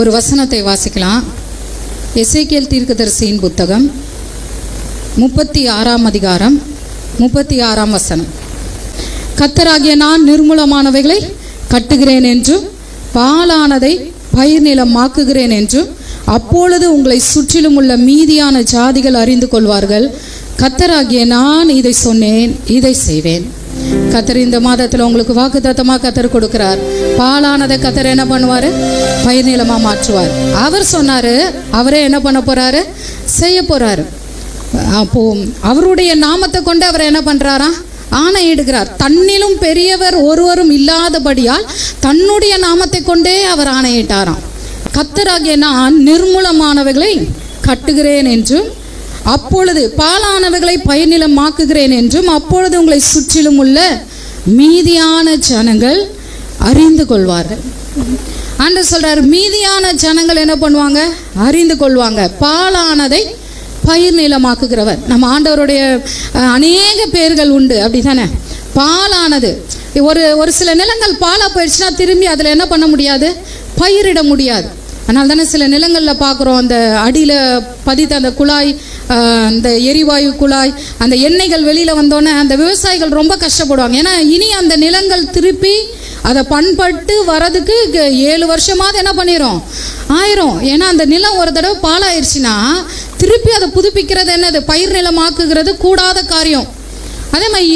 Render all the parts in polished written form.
ஒரு வசனத்தை வாசிக்கலாம். எசேக்கியேல் தீர்க்கதரிசியின் புத்தகம் 36ஆம் அதிகாரம் 36ஆம் வசனம். கர்த்தராகிய நான் நிர்மூலமானவைகளை கட்டுகிறேன் என்றும் பாழானதை பயிர் நிலமாக்குகிறேன் என்றும் அப்பொழுது உங்களை சுற்றிலும் உள்ள மீதியான ஜாதிகள் அறிந்து கொள்வார்கள். கர்த்தராகிய நான் இதை சொன்னேன், இதை செய்வேன். கர்த்தர் இந்த மாதத்தில் உங்களுக்கு வாக்குத்தத்தமாக கர்த்தர் கொடுக்கிறார். பாழானதை கர்த்தர் என்ன பண்ணுவார்? பயிர் நிலமா மாற்றுவார். அவர் சொன்னார், அவரே என்ன பண்ண போறாரு? செய்ய போறாரு. அப்போ அவருடைய நாமத்தை கொண்டு அவர் என்ன பண்றாரா? ஆணையிடுகிறார். தன்னிலும் பெரியவர் ஒருவரும் இல்லாதபடியால் தன்னுடைய நாமத்தை கொண்டே அவர் ஆணையிட்டாராம். கர்த்தராகிய நான் நிர்மூலமானவைகளை கட்டுகிறேன் என்றும் அப்பொழுது பாழானவைகளை பயிர்நிலமாக்குகிறேன் என்றும் அப்பொழுது உங்களை சுற்றிலும் உள்ள மீதியான ஜனங்கள் அறிந்து கொள்வார்கள். ஆண்டவர் சொல்றார், மீதியான ஜனங்கள் என்ன பண்ணுவாங்க? அறிந்து கொள்வாங்க. பாழானதை பயிர் நிலமாக்குகிறவர். நம்ம ஆண்டவருடைய அநேக பேர்கள் உண்டு, அப்படித்தானே? பாழானது ஒரு சில நிலங்கள் பாலா போயிடுச்சுன்னா திரும்பி அதில் என்ன பண்ண முடியாது? பயிரிட முடியாது. அதனால தானே சில நிலங்களில் பார்க்குறோம், அந்த அடியில் பதித்த அந்த குழாய், அந்த எரிவாயு குழாய், அந்த எண்ணெய்கள் வெளியில் வந்தோன்னே அந்த விவசாயிகள் ரொம்ப கஷ்டப்படுவாங்க. ஏன்னா இனி அந்த நிலங்கள் திருப்பி அதை பண்பட்டு வரதுக்கு 7 வருஷமாவது என்ன பண்ணிடும்? ஆயிரும். ஏன்னா அந்த நிலம் ஒரு தடவை பாலாயிருச்சுன்னா திருப்பி அதை புதுப்பிக்கிறது என்னது? பயிர் நிலமாக்குகிறது கூடாத காரியம். அதே மாதிரி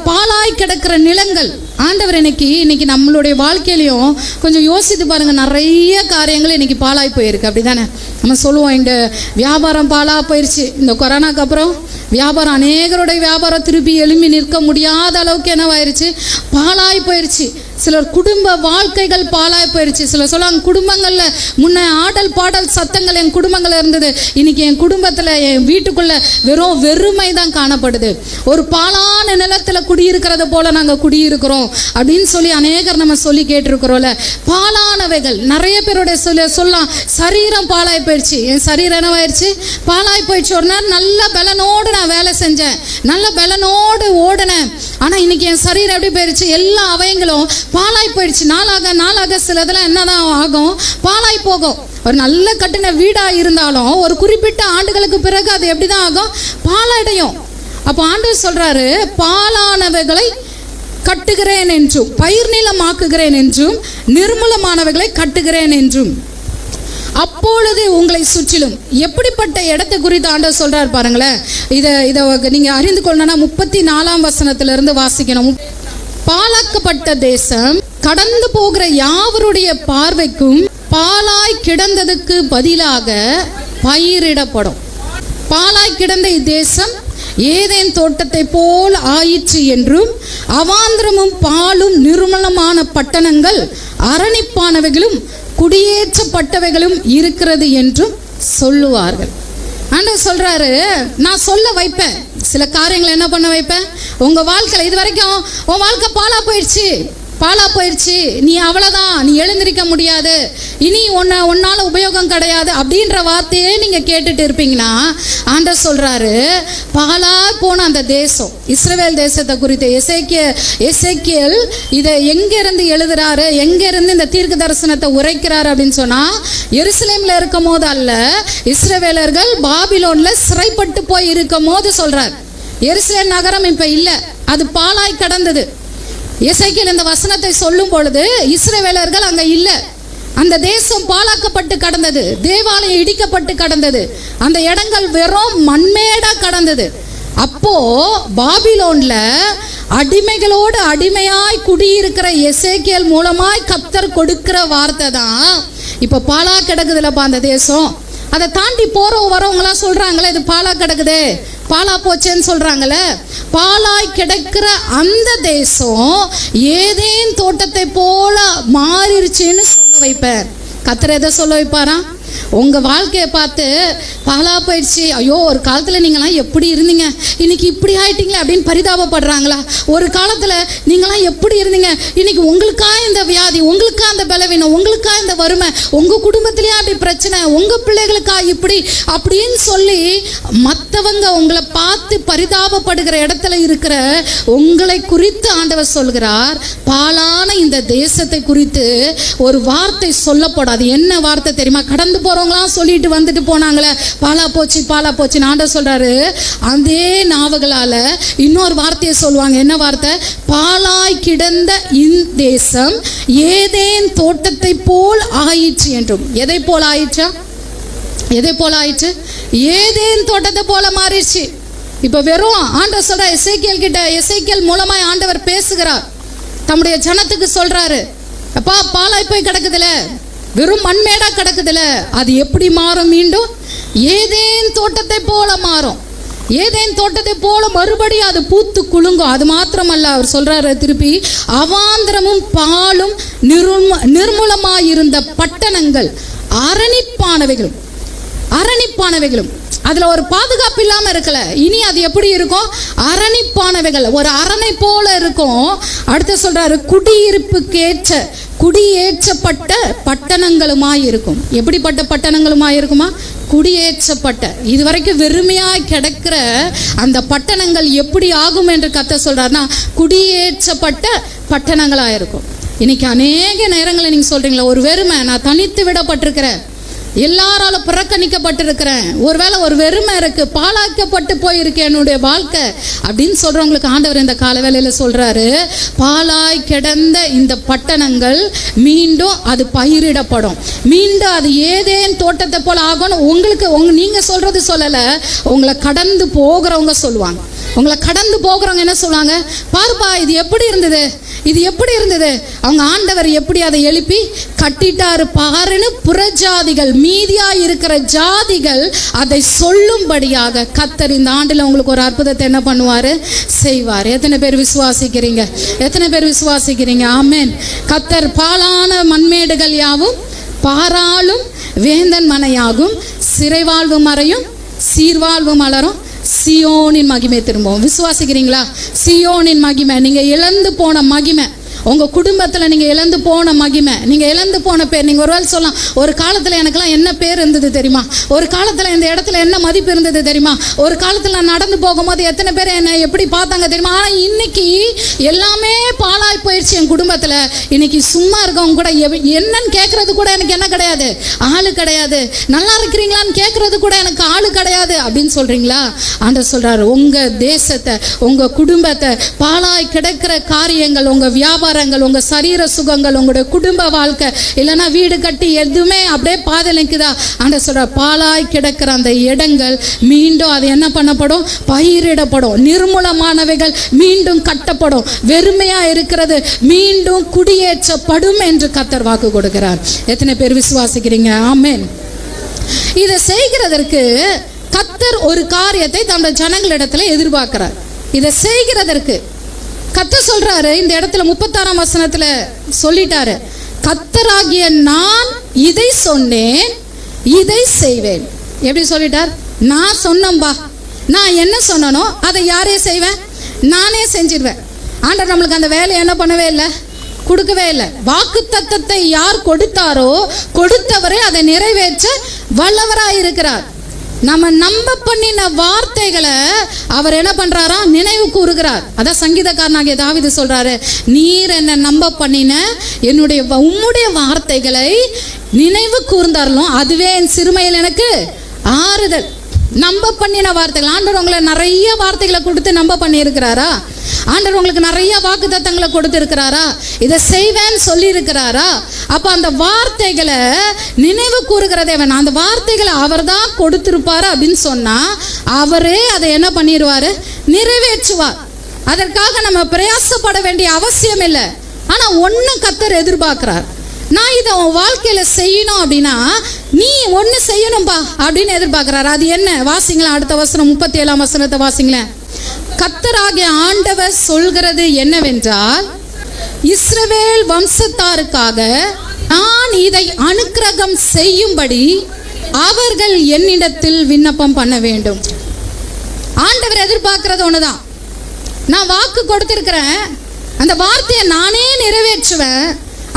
பாலாய் கிடக்கிற நிலங்கள் ஆண்டவர் இன்னைக்கு நம்மளுடைய வாழ்க்கையிலையும் கொஞ்சம் யோசித்து பாருங்க. நிறைய காரியங்கள் இன்னைக்கு பாலாய் போயிருக்கு, அப்படிதானே? நம்ம சொல்லுவோம், எங்க வியாபாரம் பாலா போயிடுச்சு. இந்த கொரோனாக்கு அப்புறம் வியாபாரம், அநேகருடைய வியாபாரம் திருப்பி எழும்பி நிற்க முடியாத அளவுக்கு என்னவாயிருச்சு? பாலாய் போயிடுச்சு. சிலர் குடும்ப வாழ்க்கைகள் பாலாய் போயிடுச்சு. சிலர் சொல்லுவாங்க, குடும்பங்கள்ல முன்ன ஆடல் பாடல் சத்தங்கள் என் குடும்பங்கள் இருந்தது, இன்னைக்கு என் குடும்பத்துல என் வீட்டுக்குள்ள வெறும் வெறுமை தான் காணப்படுது. ஒரு பாலான நிலத்துல குடியிருக்கிறது போல நாங்க குடியிருக்கிறோம் அப்படின்னு சொல்லி அநேகர் நம்ம சொல்லி கேட்டிருக்கிறோம்ல. பாலானவைகள் நிறைய பேருடைய சொல்லலாம், சரீரம் பாலாய் போயிடுச்சு. என் சரீரம் என்னவாயிருச்சு? பாலாய் போயிடுச்சு. ஒரு நேரம் நல்ல பலனோடு நான் வேலை செஞ்சேன், நல்ல பலனோடு ஓடினேன். ஆனா இன்னைக்கு என் சரீரம் எப்படி போயிடுச்சு? எல்லா அவயங்களும் பாலாய் போயிடுச்சு. நாளாக சிலதெல்லாம் என்னதான் ஆகும்? பாலாய் போகும். ஒரு நல்ல கட்டின வீடா இருந்தாலும் ஒரு குறிப்பிட்ட ஆண்டுகளுக்கு பிறகு அது எப்படிதான் ஆகும்? பாலடையும். அப்போ ஆண்டவர் சொல்றாரு, பாலானவைகளை கட்டுகிறேன் என்றும் பயிர் நிலமாக்குகிறேன் என்றும் நிர்மூலமானவைகளை கட்டுகிறேன் என்றும் அப்பொழுது உங்களை சுற்றிலும். எப்படிப்பட்ட இடத்தை குறித்து ஆண்டவர் சொல்றாரு பாருங்களேன். இதை நீங்க அறிந்து கொள்ளணும்னா 34ஆம் வசனத்திலிருந்து வாசிக்கணும். பாழாக்கப்பட்ட தேசம் கடந்து போகிற யாவருடைய பார்வைக்கும் பாலாய் கிடந்ததுக்கு பதிலாக பயிரிடப்படும். பாலாய் கிடந்த இத்தேசம் ஏதேன் தோட்டத்தை போல் ஆயிற்று என்றும் அவாந்திரமும் பாலும் நிர்மலமான பட்டணங்கள் அரணிப்பானவைகளும் குடியேற்றப்பட்டவைகளும் இருக்கிறது என்றும் சொல்லுவார்கள். ஆண்டவர் சொல்றாரு, நான் சொல்ல வைப்பேன், சில காரியங்களை என்ன பண்ண வைப்பேன்? உங்க வாழ்க்கையில இது வரைக்கும் உன் வாழ்க்கை பாலா போயிடுச்சு, நீ அவ்வளவுதான், நீ எழுந்திருக்க முடியாது, இனி உன்னால உபயோகம் கிடையாது அப்படின்ற வார்த்தையே நீங்க கேட்டுட்டு இருப்பீங்கன்னா, ஆண்டவர் சொல்றாரு, பாலா போன அந்த தேசம், இஸ்ரவேல் தேசத்தை குறித்து எசேக்கியேல் இதை எங்க இருந்து எழுதுறாரு, எங்க இருந்து இந்த தீர்க்க தரிசனத்தை உரைக்கிறாரு அப்படின்னு சொன்னா, எருசலேம்ல இருக்கும் போது அல்ல, இஸ்ரவேலர்கள் பாபிலோன்ல சிறைப்பட்டு போய் இருக்கும் போது சொல்றார். எருசலேம் நகரம் இப்ப இல்ல, அது பாலாய் கடந்தது. எசேக்கியேல் இந்த வசனத்தை சொல்லும் பொழுது இஸ்ரவேலர்கள் அங்க இல்ல, அந்த தேசம் பாழாக்கப்பட்டு கடந்தது, தேவாலயம் இடிக்கப்பட்டு கடந்தது, அந்த இடங்கள் வெறும் மண்மேடா கடந்தது. அப்போ பாபிலோன்ல அடிமைகளோடு அடிமையாய் குடியிருக்கிற எசேக்கியேல் மூலமாய் கர்த்தர் கொடுக்கிற வார்த்தை தான் இப்ப பாலா கிடக்குதுலப்பா அந்த தேசம். அதை தாண்டி வரவங்களாம் சொல்றாங்களே, இது பாலா கிடக்குது, பாலா போச்சேன்னு சொல்றாங்களே. பாலாய் கிடக்கிற அந்த தேசம் ஏதேன் தோட்டத்தை போல மாறிடுச்சுன்னு சொல்ல வைப்பேன். கர்த்தர் எதை சொல்ல வைப்பாரா? உங்கள் வாழ்க்கையை பார்த்து பாலா போயிடுச்சு, ஐயோ ஒரு காலத்தில் நீங்களாம் எப்படி இருந்தீங்க, இன்னைக்கு இப்படி ஆயிட்டீங்களே அப்படின்னு பரிதாபப்படுறாங்களா? ஒரு காலத்தில் நீங்களாம் எப்படி இருந்தீங்க, இன்னைக்கு உங்களுக்கா இந்த வியாதி, உங்களுக்கா இந்த பலவீனம், உங்களுக்கா இந்த வறுமை, உங்கள் குடும்பத்திலேயே அப்படி பிரச்சனை, உங்கள் பிள்ளைகளுக்கா இப்படி அப்படின்னு சொல்லி மற்றவங்க உங்களை பார்த்து பரிதாபப்படுகிற இடத்துல இருக்கிற உங்களை குறித்து ஆண்டவர் சொல்கிறார், பாலான இந்த தேசத்தை குறித்து ஒரு வார்த்தை சொல்லப்படாது. என்ன வார்த்தை தெரியுமா? கடந்து போறவங்களாம் சொல்லிட்டு வந்துட்டு போனாங்களே, பாலா போச்சு பாலா போச்சு. ஆண்டவர் சொல்றாரு, அதே நாவுகளால இன்னொரு வார்த்தையை சொல்லுவாங்க. என்ன வார்த்தை? பாலாய் கிடந்த இந்த தேசம் ஏதேன் தோட்டத்தை போல் ஆயிற்று என்றும். எதை போல் ஆயிற்றா? எதை போல ஆயிற்று? ஏதேன் தோட்டத்தை போல மாறிடுச்சு. இப்ப வெறும் ஆண்டவர் சொல்ற எசேக்கியேல் கிட்ட, எசேக்கியேல் மூலமாய் ஆண்டவர் பேசுகிறார், தம்முடைய ஜனத்துக்கு சொல்றாரு, அப்பா பாலாய் போய் கிடக்குதுல, வெறும் மண்மேடா கிடக்குதுல, அது எப்படி மாறும்? மீண்டும் ஏதேன் தோட்டத்தை போல மாறும். ஏதேன் தோட்டத்தை போல மறுபடியும் அது பூத்து குலுங்கும். அது மாத்திரமல்ல, அவர் சொல்றாரு திருப்பி, அவாந்திரமும் பாலும் நிர்மூலமாயிருந்த பட்டணங்கள் அரணிப்பானவைகளும். அரணிப்பானவைகளும் அதுல ஒரு பாதுகாப்பு இல்லாம இருக்கல, இனி அது எப்படி இருக்கும்? அரணிப்பானவைகள், ஒரு அரணை போல இருக்கும். அடுத்து சொல்றாரு, குடியேற்றப்பட்ட பட்டணங்களுமாய் இருக்கும். எப்படிப்பட்ட பட்டணங்களுமாய் இருக்குமா? குடியேற்றப்பட்ட, இதுவரைக்கும் வெறுமையாய் கிடக்கிற அந்த பட்டணங்கள் எப்படி ஆகும் என்று கர்த்தர் சொல்றாருன்னா, குடியேற்றப்பட்ட பட்டணங்களாக இருக்கும். இன்னைக்கு அநேக நேரங்களில் நீங்க சொல்றீங்களா, ஒரு வெறுமை, நான் தனித்து விடப்பட்டிருக்கிறேன், எல்லாரால புறக்கணிக்கப்பட்டிருக்கிறேன், ஒருவேளை ஒரு வெறுமை இருக்கு, பாழாக்கப்பட்டு போயிருக்கு என்னுடைய வாழ்க்கை அப்படின்னு சொல்றவங்களுக்கு ஆண்டவர் இந்த காலவேளையில சொல்றாரு, பாழாய் கிடந்த இந்த பட்டணங்கள் மீண்டும் அது பயிரிடப்படும், மீண்டும் அது ஏதேன் தோட்டத்தை போல ஆகணும். உங்களுக்கு நீங்க சொல்றது சொல்லல, உங்களை கடந்து போகிறவங்க சொல்லுவாங்க. உங்களை கடந்து போகிறவங்க என்ன சொல்லுவாங்க? பாருப்பா இது எப்படி இருந்தது, இது எப்படி இருந்தது, அவங்க ஆண்டவர் எப்படி அதை எழுப்பி கட்டிட்டாரு பாருன்னு புறஜாதிகள், மீதியா இருக்கிற ஜாதிகள் அதை சொல்லும்படியாக கர்த்தர் இந்த ஆண்டுல உங்களுக்கு ஒரு அற்புதத்தை என்ன பண்ணுவாரு? செய்வார். எத்தனை பேர் விசுவாசிக்கிறீங்க? எத்தனை பேர் விசுவாசிக்கிறீங்க? ஆமென். கர்த்தர் பாலான மண்மேடுகள் யாவும் பாராளும் வேந்தன் மனையாகும், சிறைவாழ்வு மறையும் சீர்வாழ்வு மலரும், சியோனின் மகிமை திரும்பவும். விசுவாசிக்கிறீங்களா? சியோனின் மகிமை, நீங்க இழந்து போன மகிமை, உங்க குடும்பத்துல நீங்க இழந்து போன மகிமை, நீங்க இழந்து போன பேர். நீங்க ஒருவேளை சொல்லலாம், ஒரு காலத்துல எனக்கெல்லாம் என்ன பேர் இருந்தது தெரியுமா, ஒரு காலத்துல இந்த இடத்துல என்ன மதிப்பு இருந்தது தெரியுமா, ஒரு காலத்துல நான் நடந்து போகும்போது எத்தனை பேர் என்ன எப்படி பார்த்தாங்க தெரியுமா. ஆனா இன்னைக்கு எல்லாமே பாழாய் போயிடுச்சு என் குடும்பத்துல. இன்னைக்கு சும்மா இருக்கவங்க கூட என்னன்னு கேட்கறது கூட எனக்கு என்ன கிடையாது, ஆளு கிடையாது. நல்லா இருக்கிறீங்களான்னு கேட்கறது கூட எனக்கு ஆளு கிடையாது அப்படின்னு சொல்றீங்களா? ஆண்டவர் சொல்றாரு, உங்க தேசத்தை, உங்க குடும்பத்தை, பாழாய் கிடக்கிற காரியங்கள், உங்க வியாபாரங்கள், உங்க சரீர சுகங்கள், உங்களுடைய குடும்ப வாழ்க்கை, இல்லைன்னா வீடு கட்டி எதுவுமே அப்படியே பாதையில் நிற்குதா, ஆண்டவர் சொல்றார், பாழாய் கிடக்கிற அந்த இடங்கள் மீண்டும் அது என்ன பண்ணப்படும்? பயிரிடப்படும். நிர்மூலமானவைகள் மீண்டும் கட்டப்படும். வெறுமையா இருக்கிறது மீண்டும் குடியேற்றப்படும் என்று கர்த்தர் வாக்கு கொடுக்கிறார். எத்தனை பேர் விசுவாசிக்கிறீங்க? ஆமென். இதை செய்கிறதற்கு கர்த்தர் ஒரு காரியத்தை தன்னுடைய ஜனங்களிடத்துல எதிர்பார்க்கிறார். இதை செய்கிறதற்கு கர்த்தர் சொல்றாரு, இந்த இடத்துல 36ஆம் வசனத்துல சொல்லிட்டாரு, கர்த்தராகிய நான் இதை சொன்னேன், இதை செய்வேன். எப்படி சொல்லிட்டார்? நான் சொன்னம்பா, நான் என்ன சொன்னனோ அதை யாரே செய்வேன், நானே செஞ்சிருவேன். ஆண்டவர் நம்மளுக்கு அந்த வேலையை என்ன பண்ணவே இல்லை, கொடுக்கவே இல்லை. வாக்கு தத்தத்தை யார் கொடுத்தாரோ கொடுத்தவரே அதை நிறைவேற்ற வல்லவராயிருக்கிறார். நம்ம நம்ப பண்ணின வார்த்தைகளை அவர் என்ன பண்றாரா? நினைவு கூறுகிறார். அதான் சங்கீதக்காரனாகிய தாவீது சொல்றாரு, நீர் என்ன நம்ப பண்ணின என்னுடைய உம்முடைய வார்த்தைகளை நினைவு கூர்ந்தாரலும் அதுவே என் சிறுமையில் எனக்கு ஆறுதல். நம்ப பண்ணின வார்த்தைகள். ஆண்டவர் உங்களை நிறைய வார்த்தைகளை கொடுத்து நம்ப பண்ணி இருக்கிறாரா? ஆண்டவர் உங்களுக்கு நிறைய வாக்குத்தத்தங்களை கொடுத்திருக்கிறாரா? இதை செய்வேன்னு சொல்லி இருக்கிறாரா? அப்ப அந்த வார்த்தைகளை நினைவு கூறுகிற தேவன், அந்த வார்த்தைகளை அவர் தான் கொடுத்திருப்பாரு அப்படின்னு சொன்னா அவரே அதை என்ன பண்ணிடுவாரு? நிறைவேற்றுவார். அதற்காக நம்ம பிரயாசப்பட வேண்டிய அவசியம் இல்லை. ஆனா ஒண்ணு கர்த்தர் எதிர்பார்க்கிறார், நான் இதை உன் வாழ்க்கையில செய்யணும் அப்படின்னா நீ ஒண்ணு செய்யணும்பா அப்படின்னு எதிர்பார்க்கிறார். அது என்ன? வாசிங்களேன், அடுத்த வசனம் 37ஆம் வசனத்தை வாசிங்களேன். கர்த்தராகிய ஆண்டவர் சொல்கிறது என்னவென்றால், இஸ்ரவேல் வம்சத்தாருக்காக நான் இதை அனுக்கிரகம் செய்யும்படி அவர்கள் என்னிடத்தில் விண்ணப்பம் பண்ண வேண்டும். ஆண்டவர் எதிர்பார்க்கிறது ஒண்ணுதான். நான் வாக்கு கொடுத்திருக்கிறேன், அந்த வார்த்தையை நானே நிறைவேற்றுவேன்.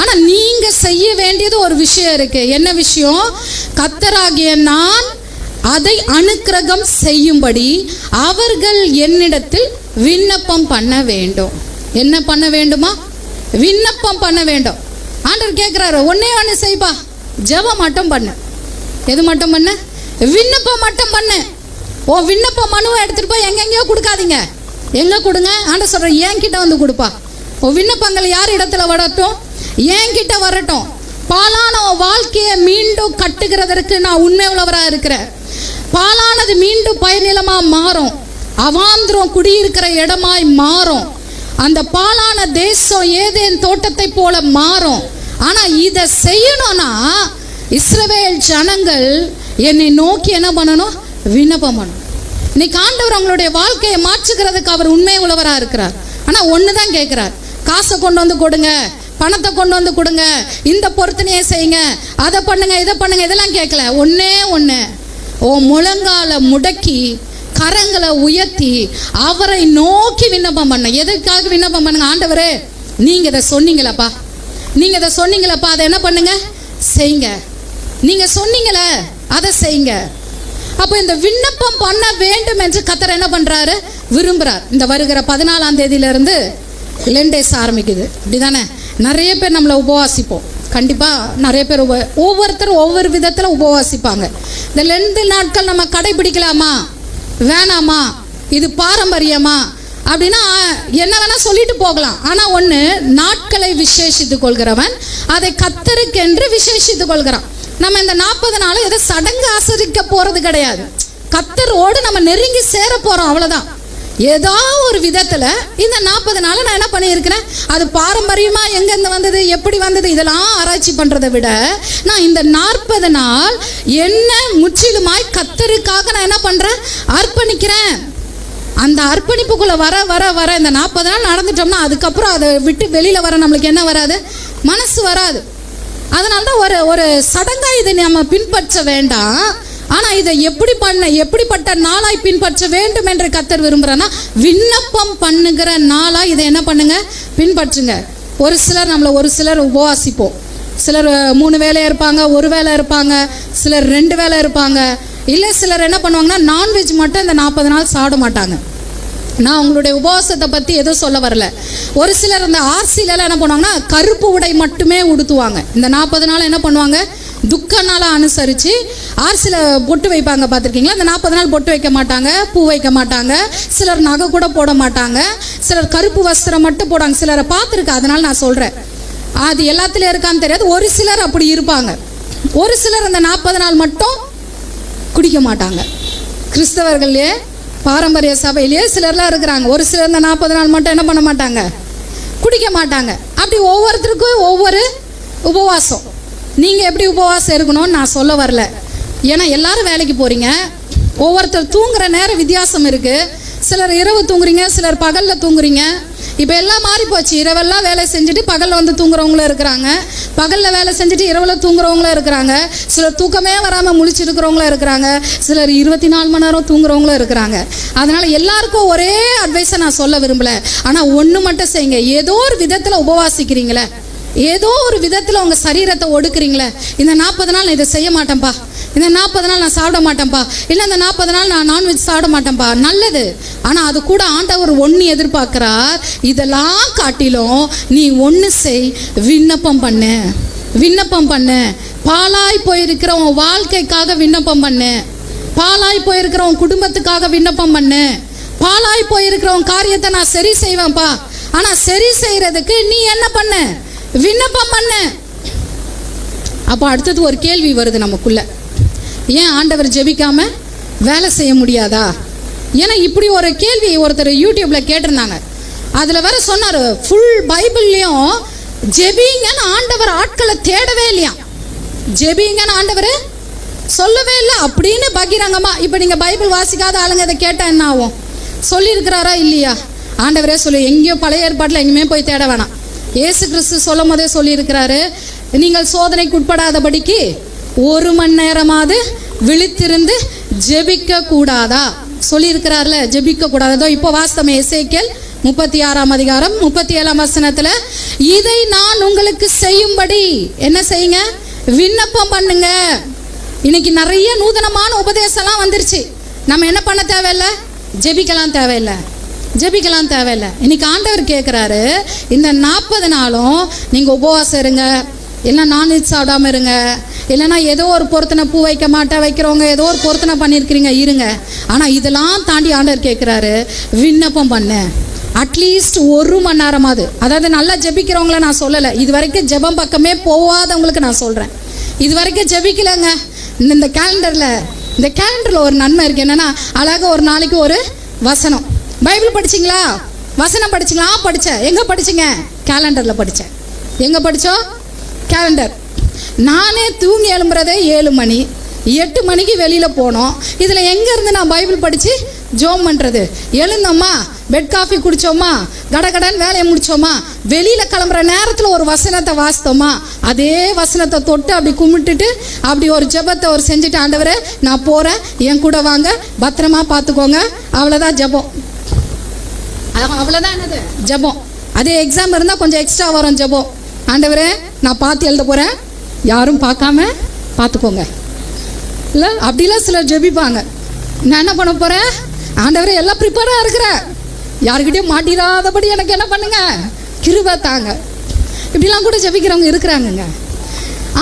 ஆனா நீங்க செய்ய வேண்டியது ஒரு விஷயம் இருக்கு. என்ன விஷயம்? கர்த்தராகிய நான் அதை அனுக்கிரகம் செய்யும்படி அவர்கள் என்னிடத்தில் விண்ணப்பம் பண்ண வேண்டும். என்ன பண்ண வேண்டுமா? விண்ணப்பம் பண்ண வேண்டும். ஆண்டவர் கேட்கிறாரு, ஒன்னே ஒன்று செய்ப்பா, ஜெபம் மட்டும் பண்ணு. எது மட்டும் பண்ண? விண்ணப்பம் மட்டும் பண்ணு. ஓ விண்ணப்ப மனுவை எடுத்துட்டு போய் எங்கெங்கயோ கொடுக்காதீங்க. எங்க கொடுங்க? ஆண்டவர் சொல்ற, என்கிட்ட வந்து கொடுப்பா. ஓ விண்ணப்பங்கள் யார் இடத்துல வரட்டும்? என்கிட்ட வரட்டும். பாலான வாழ்க்கையை மீண்டும் கட்டுகிறதற்கு நான் உண்மை உள்ளவராக இருக்கிறேன். பாலானது மீண்டும் பயனிலமா மாறும். அவாந்திரம் குடியிருக்கிற இடமாய் மாறும். அந்த பாலான தேசம் ஏதேன் தோட்டத்தை போல மாறும். ஆனா இதை செய்யணும்னா இஸ்ரவேல் ஜனங்கள் என்னை நோக்கி என்ன பண்ணணும்? விண்ணப்பம் பண்ணணும். இன்னைக்கு ஆண்டவர் அவங்களுடைய வாழ்க்கையை மாற்றுகிறதுக்கு அவர் உண்மை உள்ளவராக இருக்கிறார். ஆனா ஒண்ணுதான் கேட்கிறார், காசை கொண்டு வந்து கொடுங்க, பணத்தை கொண்டு வந்து கொடுங்க, இந்த பொருத்தனையை செய்யுங்க, அதை பண்ணுங்க, இதை பண்ணுங்க, இதெல்லாம் கேட்கல. ஒன்னே ஒண்ணு, ஓ முழங்கால முடக்கி கரங்களை உயர்த்தி அவரை நோக்கி விண்ணப்பம் பண்ண. எதுக்காக விண்ணப்பம் பண்ணுங்க? ஆண்டவரே நீங்க இதை சொன்னீங்களப்பா, நீங்க இதை சொன்னீங்களப்பா, அதை என்ன பண்ணுங்க? செய்யுங்க. நீங்க சொன்னீங்களே அதை செய்யுங்க. அப்போ இந்த விண்ணப்பம் பண்ண வேண்டும் என்று கர்த்தர் என்ன பண்றாரு? விரும்புறார். இந்த வருகிற 14ஆம் தேதியிலிருந்து லெண்டேஸ் ஆரம்பிக்குது, அப்படிதானே? நிறைய பேர் நம்மளை உபவாசிப்போம். கண்டிப்பாக நிறைய பேர் ஒவ்வொருத்தரும் ஒவ்வொரு விதத்தில் உபவாசிப்பாங்க. இந்த 2 நாட்கள் நம்ம கடைபிடிக்கலாமா வேணாமா, இது பாரம்பரியமா அப்படின்னா என்ன வேணா சொல்லிட்டு போகலாம். ஆனால் ஒன்று, நாட்களை விசேஷித்துக் கொள்கிறவன் அதை கர்த்தருக்கென்று விசேஷித்துக் கொள்கிறான். நம்ம இந்த 40 நாள் எதை சடங்கு ஆசரிக்க போறது கிடையாது. கர்த்தரோடு நம்ம நெருங்கி சேர போறோம், அவ்வளவுதான். ஏதோ ஒரு விதத்துல இந்த 40 நாள் நான் என்ன பண்ணியிருக்கிறேன், அது பாரம்பரியமா எங்கேருந்து வந்தது, எப்படி வந்தது, இதெல்லாம் ஆராய்ச்சி பண்றதை விட நான் இந்த 40 நாள் என்ன முற்றிலுமாய் கர்த்தருக்காக நான் என்ன பண்றேன்? அர்ப்பணிக்கிறேன். அந்த அர்ப்பணிப்புக்குள்ள வர வர வர இந்த 40 நாள் நடந்துட்டோம்னா அதுக்கப்புறம் அதை விட்டு வெளியில வர நம்மளுக்கு என்ன வராது? மனசு வராது. அதனால்தான் ஒரு சடங்கா இதை நம்ம பின்பற்ற வேண்டாம். ஆனா இதை எப்படிப்பட்ட நாளாய் பின்பற்ற வேண்டும் என்று கர்த்தர் விரும்புறனா, விண்ணப்பம் பண்ணுகிற நாளா இதை என்ன பண்ணுங்க? பின்பற்றுங்க. ஒரு சிலர் உபவாசிப்போம். சிலர் 3 வேளை இருப்பாங்க, 1 வேளை இருப்பாங்க, சிலர் 2 வேளை இருப்பாங்க. இல்லை சிலர் என்ன பண்ணுவாங்கன்னா நான்வெஜ் மட்டும் இந்த 40 நாள் சாப்பிட மாட்டாங்க. நான் உங்களுடைய உபவாசத்தை பற்றி எதுவும் சொல்ல வரல. ஒரு சிலர் இந்த ஆர்சிலெல்லாம் என்ன பண்ணுவாங்கன்னா கருப்பு உடை மட்டுமே உடுத்துவாங்க. இந்த 40 நாள் என்ன பண்ணுவாங்க? துக்க நாளாக அனுசரித்து ஆர்சியில் பொட்டு வைப்பாங்க, பார்த்துருக்கீங்களா? இந்த 40 நாள் பொட்டு வைக்க மாட்டாங்க, பூ வைக்க மாட்டாங்க, சிலர் நகை கூட போட மாட்டாங்க, சிலர் கருப்பு வஸ்திரம் மட்டும் போடாங்க. சிலரை பார்த்துருக்கேன், அதனால் நான் சொல்கிறேன். அது எல்லாத்துலேயும் இருக்கான்னு தெரியாது. ஒரு சிலர் அப்படி இருப்பாங்க. ஒரு சிலர் அந்த 40 நாள் மட்டும் குடிக்க மாட்டாங்க. கிறிஸ்தவர்களே பாரம்பரிய சபையிலேயே சிலர்லாம் இருக்கிறாங்க. ஒரு சிலர் இந்த 40 நாள் மட்டும் என்ன பண்ண மாட்டாங்க? குடிக்க மாட்டாங்க. அப்படி ஒவ்வொருத்தருக்கும் ஒவ்வொரு உபவாசம். நீங்கள் எப்படி உபவாசம் இருக்கணும்னு நான் சொல்ல வரல. ஏன்னா எல்லாரும் வேலைக்கு போகிறீங்க, ஒவ்வொருத்தர் தூங்குற நேரம் வித்தியாசம் இருக்குது. சிலர் இரவு தூங்குறீங்க, சிலர் பகலில் தூங்குறீங்க. இப்போ எல்லாம் மாறி போச்சு. இரவெல்லாம் வேலை செஞ்சுட்டு பகலில் வந்து தூங்குறவங்களும் இருக்கிறாங்க, பகலில் வேலை செஞ்சுட்டு இரவில் தூங்குறவங்களும் இருக்கிறாங்க, சிலர் தூக்கமே வராமல் முழிச்சிருக்கிறவங்களும் இருக்கிறாங்க, சிலர் 24 மணி நேரம் தூங்குறவங்களும் இருக்கிறாங்க. அதனால் எல்லாருக்கும் ஒரே அட்வைஸை நான் சொல்ல விரும்பலை. ஆனால் ஒன்று மட்டும் செய்யுங்க. ஏதோ ஒரு விதத்தில் உபவாசிக்கிறீங்களே, ஏதோ ஒரு விதத்தில் உங்கள் சரீரத்தை ஒடுக்குறீங்களே, இந்த 40 நாள் நான் இதை செய்ய மாட்டேன்ப்பா, இந்த 40 நாள் நான் சாப்பிட மாட்டேன்ப்பா, இல்லை இந்த 40 நாள் நான் நான்வெஜ் சாப்பிட மாட்டேன்ப்பா, நல்லது. ஆனால் அது கூட ஆண்டவர் ஒன்று எதிர்பார்க்கிறார். இதெல்லாம் காட்டிலும் நீ ஒன்று செய், விண்ணப்பம் பண்ணு, விண்ணப்பம் பண்ணு. பாலாய் போயிருக்கிற உன் வாழ்க்கைக்காக விண்ணப்பம் பண்ணு, பாலாய் போயிருக்கிற உன் குடும்பத்துக்காக விண்ணப்பம் பண்ணு. பாலாய் போயிருக்கிற உன் காரியத்தை நான் சரி செய்வேன்ப்பா. ஆனால் சரி செய்கிறதுக்கு நீ என்ன பண்ண? விண்ணப்பம் பண்ண. அப்போ அடுத்தது ஒரு கேள்வி வருது நமக்குள்ள, ஏன் ஆண்டவர் ஜெபிக்காம வேலை செய்ய முடியாதா? ஏன்னா இப்படி ஒரு கேள்வி ஒருத்தர் யூடியூப்ல கேட்டிருந்தாங்க. அதில் வேற சொன்னார், ஃபுல் பைபிள்லையும் ஜெபிங்கன்னு ஆண்டவர் ஆட்களை தேடவே இல்லையா, ஜெபிங்கன்னு ஆண்டவர் சொல்லவே இல்லை அப்படின்னு பகிரங்கமா. இப்போ நீங்கள் பைபிள் வாசிக்காத ஆளுங்க இதை கேட்டால் என்ன ஆகும்? சொல்லியிருக்கிறாரா இல்லையா? ஆண்டவரே சொல்லி எங்கேயோ பழைய ஏற்பாட்டில் எங்கேயுமே போய் தேட வேணாம். இயேசு கிறிஸ்து சொல்லும் போதே சொல்லியிருக்கிறாரு, நீங்கள் சோதனைக்கு உட்படாதபடிக்கு 1 மணி நேரமாவது விழித்திருந்து ஜெபிக்க கூடாதா சொல்லியிருக்கிறார்ல, ஜெபிக்க கூடாதோ. இப்போ வாஸ்தவம் எசேக்கியேல் 36ஆம் அதிகாரம் 37ஆம் வசனத்துல, இதை நான் உங்களுக்கு செய்யும்படி என்ன செய்யுங்க, விண்ணப்பம் பண்ணுங்க. இன்னைக்கு நிறைய நூதனமான உபதேசம்லாம் வந்துருச்சு. நம்ம என்ன பண்ண தேவையில்லை, ஜெபிக்கலாம் தேவையில்லை, ஜெபிக்கலாம் தேவையில்லை. இன்னைக்கு ஆண்டவர் கேட்குறாரு, இந்த 40 நாளும் நீங்கள் உபவாசம் இருங்க, இல்லை நான்வெஜ் சாப்பிடாம இருங்க, இல்லைன்னா ஏதோ ஒரு பொருத்தனை பூ வைக்க மாட்டேன் வைக்கிறவங்க ஏதோ ஒரு பொருத்தனை பண்ணியிருக்கிறீங்க இருங்க. ஆனால் இதெல்லாம் தாண்டி ஆண்டவர் கேட்குறாரு, விண்ணப்பம் பண்ணு. அட்லீஸ்ட் 1 மணி நேரமாவது. அதாவது நல்லா ஜெபிக்கிறவங்கள நான் சொல்லலை, இது வரைக்கும் ஜெபம் பக்கமே போகாதவங்களுக்கு நான் சொல்கிறேன். இது வரைக்கும் ஜெபிக்கலைங்க. இந்த கேலண்டரில் ஒரு நன்மை இருக்குது. என்னென்னா, அழகாக ஒரு நாளைக்கு ஒரு வசனம். பைபிள் படிச்சிங்களா, வசனம் படிச்சிங்களா? படித்தேன். எங்கே படிச்சிங்க? கேலண்டரில் படித்தேன். எங்கே படித்தோம்? கேலண்டர். நானே தூங்கி எழும்புறதே 7 மணி, 8 மணிக்கு வெளியில் போனோம். இதில் எங்கேருந்து நான் பைபிள் படித்து ஜோம் பண்ணுறது? எழுந்தோமா, பெட் காஃபி குடித்தோமா, கடகடன் வேலையை முடித்தோமா, வெளியில் கிளம்புற நேரத்தில் ஒரு வசனத்தை வாசித்தோமா, அதே வசனத்தை தொட்டு அப்படி கும்பிட்டுட்டு அப்படி ஒரு ஜெபத்தை ஒரு செஞ்சுட்டு, ஆண்டவரே நான் போகிறேன், என் கூட வாங்க, பத்திரமா பார்த்துக்கோங்க, அவ்வளோதான் ஜெபம். அவ்வளோதான் என்னது ஜெபம். அதே எக்ஸாம் இருந்தால் கொஞ்சம் எக்ஸ்ட்ரா வரும் ஜெபம். ஆண்டவரே நான் பார்த்து எழுத போகிறேன், யாரும் பார்க்காம பார்த்துக்கோங்க. இல்லை அப்படிலாம் சிலர் ஜெபிப்பாங்க. நான் என்ன பண்ண போகிறேன், ஆண்டவரே எல்லாம் ப்ரிப்பேராக இருக்கிறேன், யாருக்கிட்டையும் மாட்டிடாதபடி எனக்கு என்ன பண்ணுங்க, கிருபை தாங்க. இப்படிலாம் கூட ஜெபிக்கிறவங்க இருக்கிறாங்கங்க.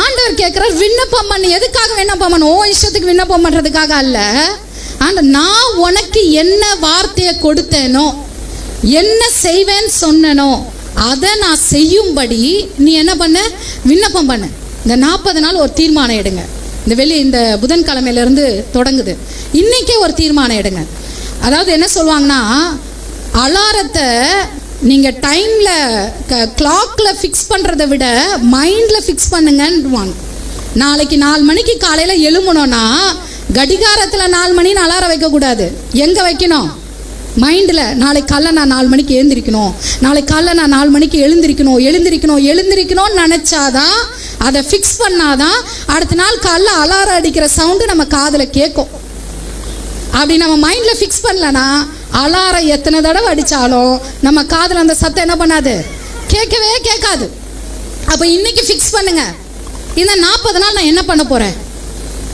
ஆண்டவர் கேட்குறார், விண்ணப்பம் பண்ணு. எதுக்காக விண்ணப்பம் பண்ணு? ஓ இஷ்டத்துக்கு விண்ணப்பம் பண்ணுறதுக்காக அல்ல. ஆண்டவர், நான் உனக்கு என்ன வார்த்தையை கொடுத்தேனோ, என்ன செய்வேன்னு சொன்னனோ, அதை நான் செய்யும்படி நீ என்ன பண்ண, விண்ணப்பம் பண்ணு. இந்த 40 நாள் ஒரு தீர்மானம் எடுங்க. இந்த புதன்கிழமையிலேருந்து தொடங்குது. இன்றைக்கே ஒரு தீர்மானம் எடுங்க. அதாவது என்ன சொல்லுவாங்கன்னா, அலாரத்தை நீங்கள் டைமில் கிளாக்கில் ஃபிக்ஸ் பண்ணுறதை விட மைண்டில் ஃபிக்ஸ் பண்ணுங்கன்னுவாங்க. நாளைக்கு 4 மணிக்கு காலையில் எழும்பணுன்னா கடிகாரத்தில் 4 மணின்னு அலாரம் வைக்கக்கூடாது. எங்கே வைக்கணும்? மைண்டில். நாளைக்கு காலைல நான் 4 மணிக்கு எழுந்திரிக்கணும், நாளைக்கு காலைல நான் 4 மணிக்கு எழுந்திரிக்கணும்னு நினச்சாதான், அதை ஃபிக்ஸ் பண்ணாதான் அடுத்த நாள் காலைல அலாரம் அடிக்கிற சவுண்டு நம்ம காதில் கேட்கும். அப்படி நம்ம மைண்டில் ஃபிக்ஸ் பண்ணலன்னா அலாரம் எத்தனை தடவை அடித்தாலும் நம்ம காதில் அந்த சத்தம் என்ன பண்ணாது, கேட்கவே கேட்காது. அப்போ இன்னைக்கு ஃபிக்ஸ் பண்ணுங்க, இந்த 40 நாள் நான் என்ன பண்ண போகிறேன்.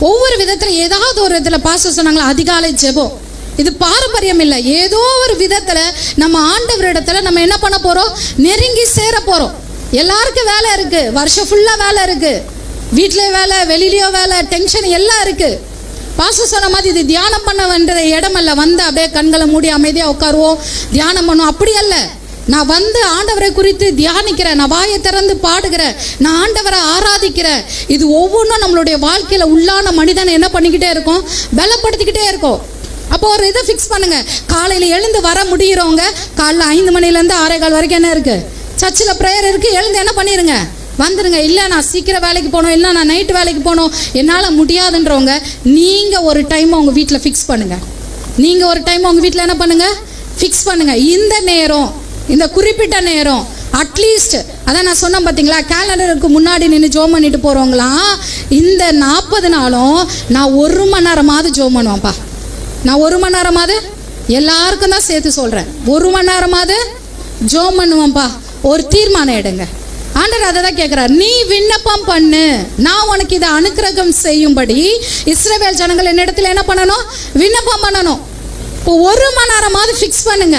ஒவ்வொரு விதத்தில் ஏதாவது ஒரு இதில் பாஸ்டர் சொன்னாங்களா, அதிகாலை ஜெபம். இது பாரம்பரியம் இல்லை, ஏதோ ஒரு விதத்தில் நம்ம ஆண்டவரிடத்துல நம்ம என்ன பண்ண போகிறோம், நெருங்கி சேர போகிறோம். எல்லாருக்கும் வேலை இருக்குது, வருஷம் ஃபுல்லாக வேலை இருக்குது, வீட்டிலே வேலை, வெளியிலையோ வேலை, டென்ஷன் எல்லாம் இருக்குது. பாஸ்டர் சொன்ன மாதிரி இது தியானம் பண்ண வேண்டிய இடமல்ல. வந்து அப்படியே கண்களை மூடி அமைதியாக உட்காருவோம், தியானம் பண்ணுவோம், அப்படி அல்ல. நான் வந்து ஆண்டவரை குறித்து தியானிக்கிறேன், நான் வாயை திறந்து பாடுகிறேன், நான் ஆண்டவரை ஆராதிக்கிறேன். இது ஒவ்வொன்றும் நம்மளுடைய வாழ்க்கையில் உள்ளான மனிதனை என்ன பண்ணிக்கிட்டே இருக்கும், பலப்படுத்திக்கிட்டே இருக்கும். அப்போ ஒரு இதை ஃபிக்ஸ் பண்ணுங்க. காலையில் எழுந்து வர முடிகிறவங்க காலைல 5 மணிலேருந்து 6:15 வரைக்கும் என்ன இருக்குது, சர்ச்சில் ப்ரேயர் இருக்குது, எழுந்து என்ன பண்ணிடுங்க, வந்துடுங்க. இல்லை நான் சீக்கிரம் வேலைக்கு போகணும், இல்லை நான் நைட்டு வேலைக்கு போகணும், என்னால் முடியாதுன்றவங்க நீங்கள் ஒரு டைம் உங்கள் வீட்டில் ஃபிக்ஸ் பண்ணுங்கள். நீங்கள் ஒரு டைம் உங்கள் வீட்டில் என்ன பண்ணுங்கள், ஃபிக்ஸ் பண்ணுங்கள். இந்த நேரம், இந்த குறிப்பிட்ட நேரம் அட்லீஸ்ட், அதான் நான் சொன்னேன் பார்த்தீங்களா, கேலண்டருக்கு முன்னாடி நின்று ஜோம் பண்ணிட்டு போகிறவங்களாம் இந்த 40 நாளும் நான் 1 மணி நேரமாவது ஜோம் பண்ணுவேன்ப்பா. நான் 1 மணி நேரமாவது, எல்லாருக்கும் தான் சேர்த்து சொல்கிறேன், 1 மணி நேரமாவது ஜோம் பண்ணுவேன்ப்பா. ஒரு தீர்மானம் எடுங்க. ஆண்டவர் அதை தான் கேட்குறார், நீ விண்ணப்பம் பண்ணு, நான் உனக்கு இதை அனுக்கிரகம் செய்யும்படி இஸ்ரவேல் ஜனங்கள் என்னிடத்துல என்ன பண்ணணும், விண்ணப்பம் பண்ணணும். இப்போ 1 மணி நேரமாவது ஃபிக்ஸ் பண்ணுங்க.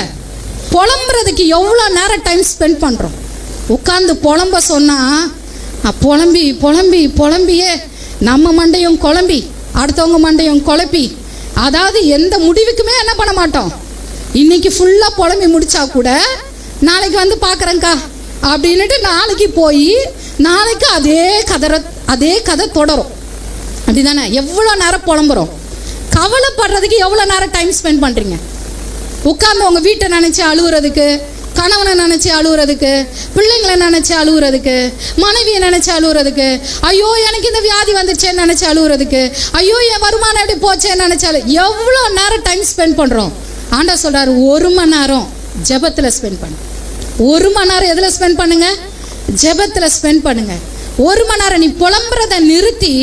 புலம்புறதுக்கு எவ்வளோ நேரம் டைம் ஸ்பெண்ட் பண்ணுறோம். உட்காந்து புலம்ப சொன்னால் புலம்பி புலம்பி புலம்பியே நம்ம மண்டையும் குழம்பி அடுத்தவங்க மண்டையும் குழப்பி, அதாவது எந்த முடிவுக்குமே என்ன பண்ண மாட்டோம். இன்னைக்கு ஃபுல்லாக புலம்பி முடிச்சா கூட நாளைக்கு வந்து பார்க்குறேங்க்கா அப்படின்ட்டு நாளைக்கு போய் நாளைக்கு அதே கதை தொடரும். அப்படி தானே? எவ்வளோ நேரம் புலம்புறோம். கவலைப்படுறதுக்கு எவ்வளோ நேரம் டைம் ஸ்பெண்ட் பண்ணுறீங்க? உட்காந்து உங்கள் வீட்டை நினச்சி அழுகுறதுக்கு, கணவனை நினச்சி அழுகுறதுக்கு, பிள்ளைங்களை நினச்சி அழுகுறதுக்கு, மனைவியை நினச்சி அழுகுறதுக்கு, ஐயோ எனக்கு இந்த வியாதி வந்துருச்சேன்னு நினச்சி அழுகுறதுக்கு, ஐயோ என் வருமானம் எப்படி போச்சேன்னு நினச்சாலும் எவ்வளோ நேரம் டைம் ஸ்பெண்ட் பண்ணுறோம். ஆண்டவர் சொல்கிறார், 1 மணி நேரம் ஜெபத்தில் ஸ்பெண்ட் பண்ணு. 1 மணி நேரம் எதில் ஸ்பெண்ட் பண்ணுங்க, ஜெபத்தில் ஸ்பெண்ட் பண்ணுங்க. 1 மணி நேரம் நீ புலம்புறத நிறுத்தி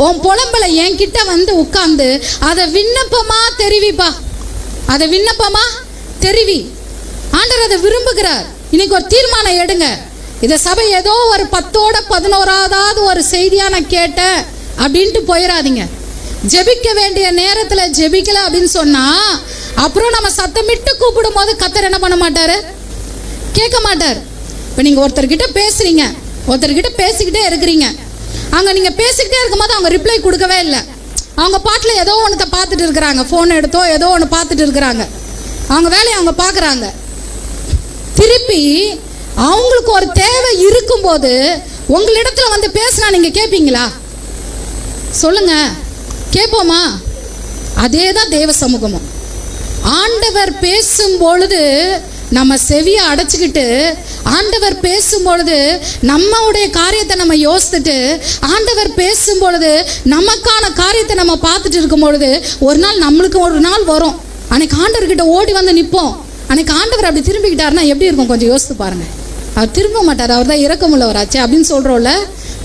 உன் புலம்பலை என்கிட்ட வந்து உட்கார்ந்து அதை விண்ணப்பமா தெரிவிப்பா. அதை விண்ணப்பமா தெரிவி. ஆண்டவர் அதை விரும்புகிறார். இன்னைக்கு ஒரு தீர்மானம் எடுங்க. இதை சபை ஏதோ ஒரு 10ஓட 11ஆவது ஒரு செய்தியா நான் கேட்டேன் அப்படின்ட்டு போயிடாதீங்க. ஜெபிக்க வேண்டிய நேரத்தில் ஜெபிக்கல அப்படின்னு சொன்னா அப்புறம் நம்ம சத்தமிட்டு கூப்பிடும் போது கர்த்தர் என்ன பண்ண மாட்டாரு? கேட்க மாட்டார். இப்போ நீங்கள் ஒருத்தர்கிட்ட பேசுறீங்க, ஒருத்தர்கிட்ட பேசிக்கிட்டே இருக்கிறீங்க. அங்கே நீங்கள் பேசிக்கிட்டே இருக்கும்போது அவங்க ரிப்ளை கொடுக்கவே இல்லை. அவங்க பாட்டில் ஏதோ ஒன்றத்தை பார்த்துட்டு இருக்கிறாங்க, ஃபோன் எடுத்தோ ஏதோ ஒன்று பார்த்துட்டு இருக்கிறாங்க. அவங்க வேலையை அவங்க பார்க்குறாங்க. திருப்பி அவங்களுக்கு ஒரு தேவை இருக்கும்போது உங்களிடத்துல வந்து பேசினா நீங்கள் கேட்பீங்களா? சொல்லுங்க, கேட்போமா? அதே தான் தேவ சமூகமும். ஆண்டவர் பேசும் பொழுது நம்ம செவியை அடைச்சிக்கிட்டு, ஆண்டவர் பேசும் பொழுது நம்மளுடைய காரியத்தை நம்ம யோசித்துட்டு, ஆண்டவர் பேசும் பொழுது நமக்கான காரியத்தை நம்ம பார்த்துட்டு இருக்கும் பொழுது ஒரு நாள் நம்மளுக்கு ஒரு நாள் வரும், அன்னைக்கு ஆண்டவர்கிட்ட ஓடி வந்து நிற்போம். அன்னைக்கு ஆண்டவர் அப்படி திரும்பிக்கிட்டாருன்னா எப்படி இருக்கும்? கொஞ்சம் யோசித்து பாருங்க. அவர் திரும்ப மாட்டார், அவர் தான் இரக்கமுள்ளவராச்சே அப்படின்னு சொல்கிறோம்ல.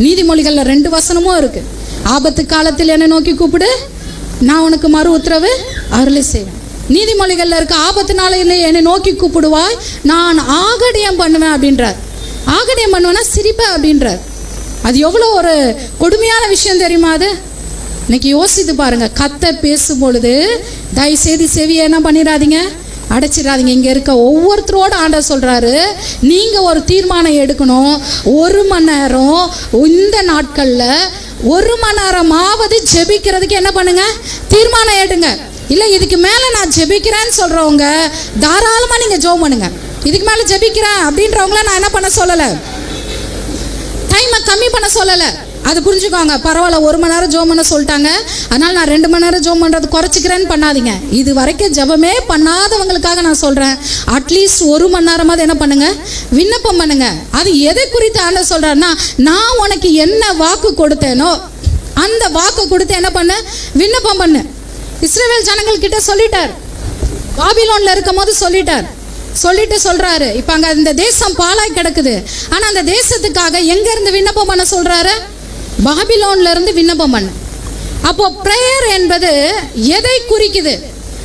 நீதிமொழிகளில் 2 வசனமும் இருக்குது. ஆபத்து காலத்தில் என்னை நோக்கி கூப்பிடு, நான் உனக்கு மறு உத்தரவு அருளை செய்வேன். நீதிமொழிகளில் இருக்க ஆபத்து நாளில் என்னை நோக்கி கூப்பிடுவாய், நான் ஆகடியம் பண்ணுவேன் அப்படின்றார். ஆகடியம் பண்ணுவேன்னா சிரிப்பேன் அப்படின்றார். அது எவ்வளோ ஒரு கொடுமையான விஷயம் தெரியுமா? அது இன்னைக்கு யோசித்து பாருங்க. கர்த்தர் பேசும் பொழுது தயவுசெய்து செவியை என்ன பண்ணிடாதீங்க, அடைச்சிடாதீங்க. இங்கே இருக்க ஒவ்வொருத்தரோட ஆண்டவர் சொல்கிறாரு, நீங்கள் ஒரு தீர்மானம் எடுக்கணும். 1 மணி நேரம் இந்த நாட்களில் 1 மணி நேரமாவது ஜெபிக்கிறதுக்கு என்ன பண்ணுங்க, தீர்மானம் எடுங்க. இல்லை இதுக்கு மேலே நான் ஜெபிக்கிறேன்னு சொல்கிறவங்க தாராளமாக நீங்கள் ஜெபம் பண்ணுங்க. இதுக்கு மேலே ஜெபிக்கிறேன் அப்படின்றவங்கள நான் என்ன பண்ண சொல்லலை, டைமை கம்மி பண்ண சொல்லலை. அது புரிஞ்சுக்கோங்க. பரவாயில்ல, 1 மணி நேரம் ஜெபம் பண்ண சொல்லிட்டாங்க, அதனால் நான் 2 மணி நேரம் ஜெபம் பண்ணுறது குறைச்சிக்கிறேன்னு பண்ணாதீங்க. இது வரைக்கும் ஜெபமே பண்ணாதவங்களுக்காக நான் சொல்கிறேன், அட்லீஸ்ட் 1 மணி நேரமாவது என்ன பண்ணுங்க, விண்ணப்பம் பண்ணுங்க. அது எதை குறித்து ஆண்டவர் சொல்கிறாருன்னா, நான் உனக்கு என்ன வாக்கு கொடுத்தேனோ அந்த வாக்கு கொடுத்து என்ன பண்ண, விண்ணப்பம் பண்ணு. இஸ்ரவேல் ஜனங்கள் கிட்ட சொல்லிட்டார், பாபிலோன்ல இருக்கும் போது சொல்லிட்டார். சொல்லிட்டு சொல்றாரு, இப்போ அங்கே இந்த தேசம் பாலாய் கிடக்குது, ஆனால் அந்த தேசத்துக்காக எங்கேருந்து விண்ணப்பம் பண்ண சொல்றாரு? பாபிலோன்ல இருந்து விண்ணப்பம் பண்ணு. அப்போ பிரேயர் என்பது எதை குறிக்குது?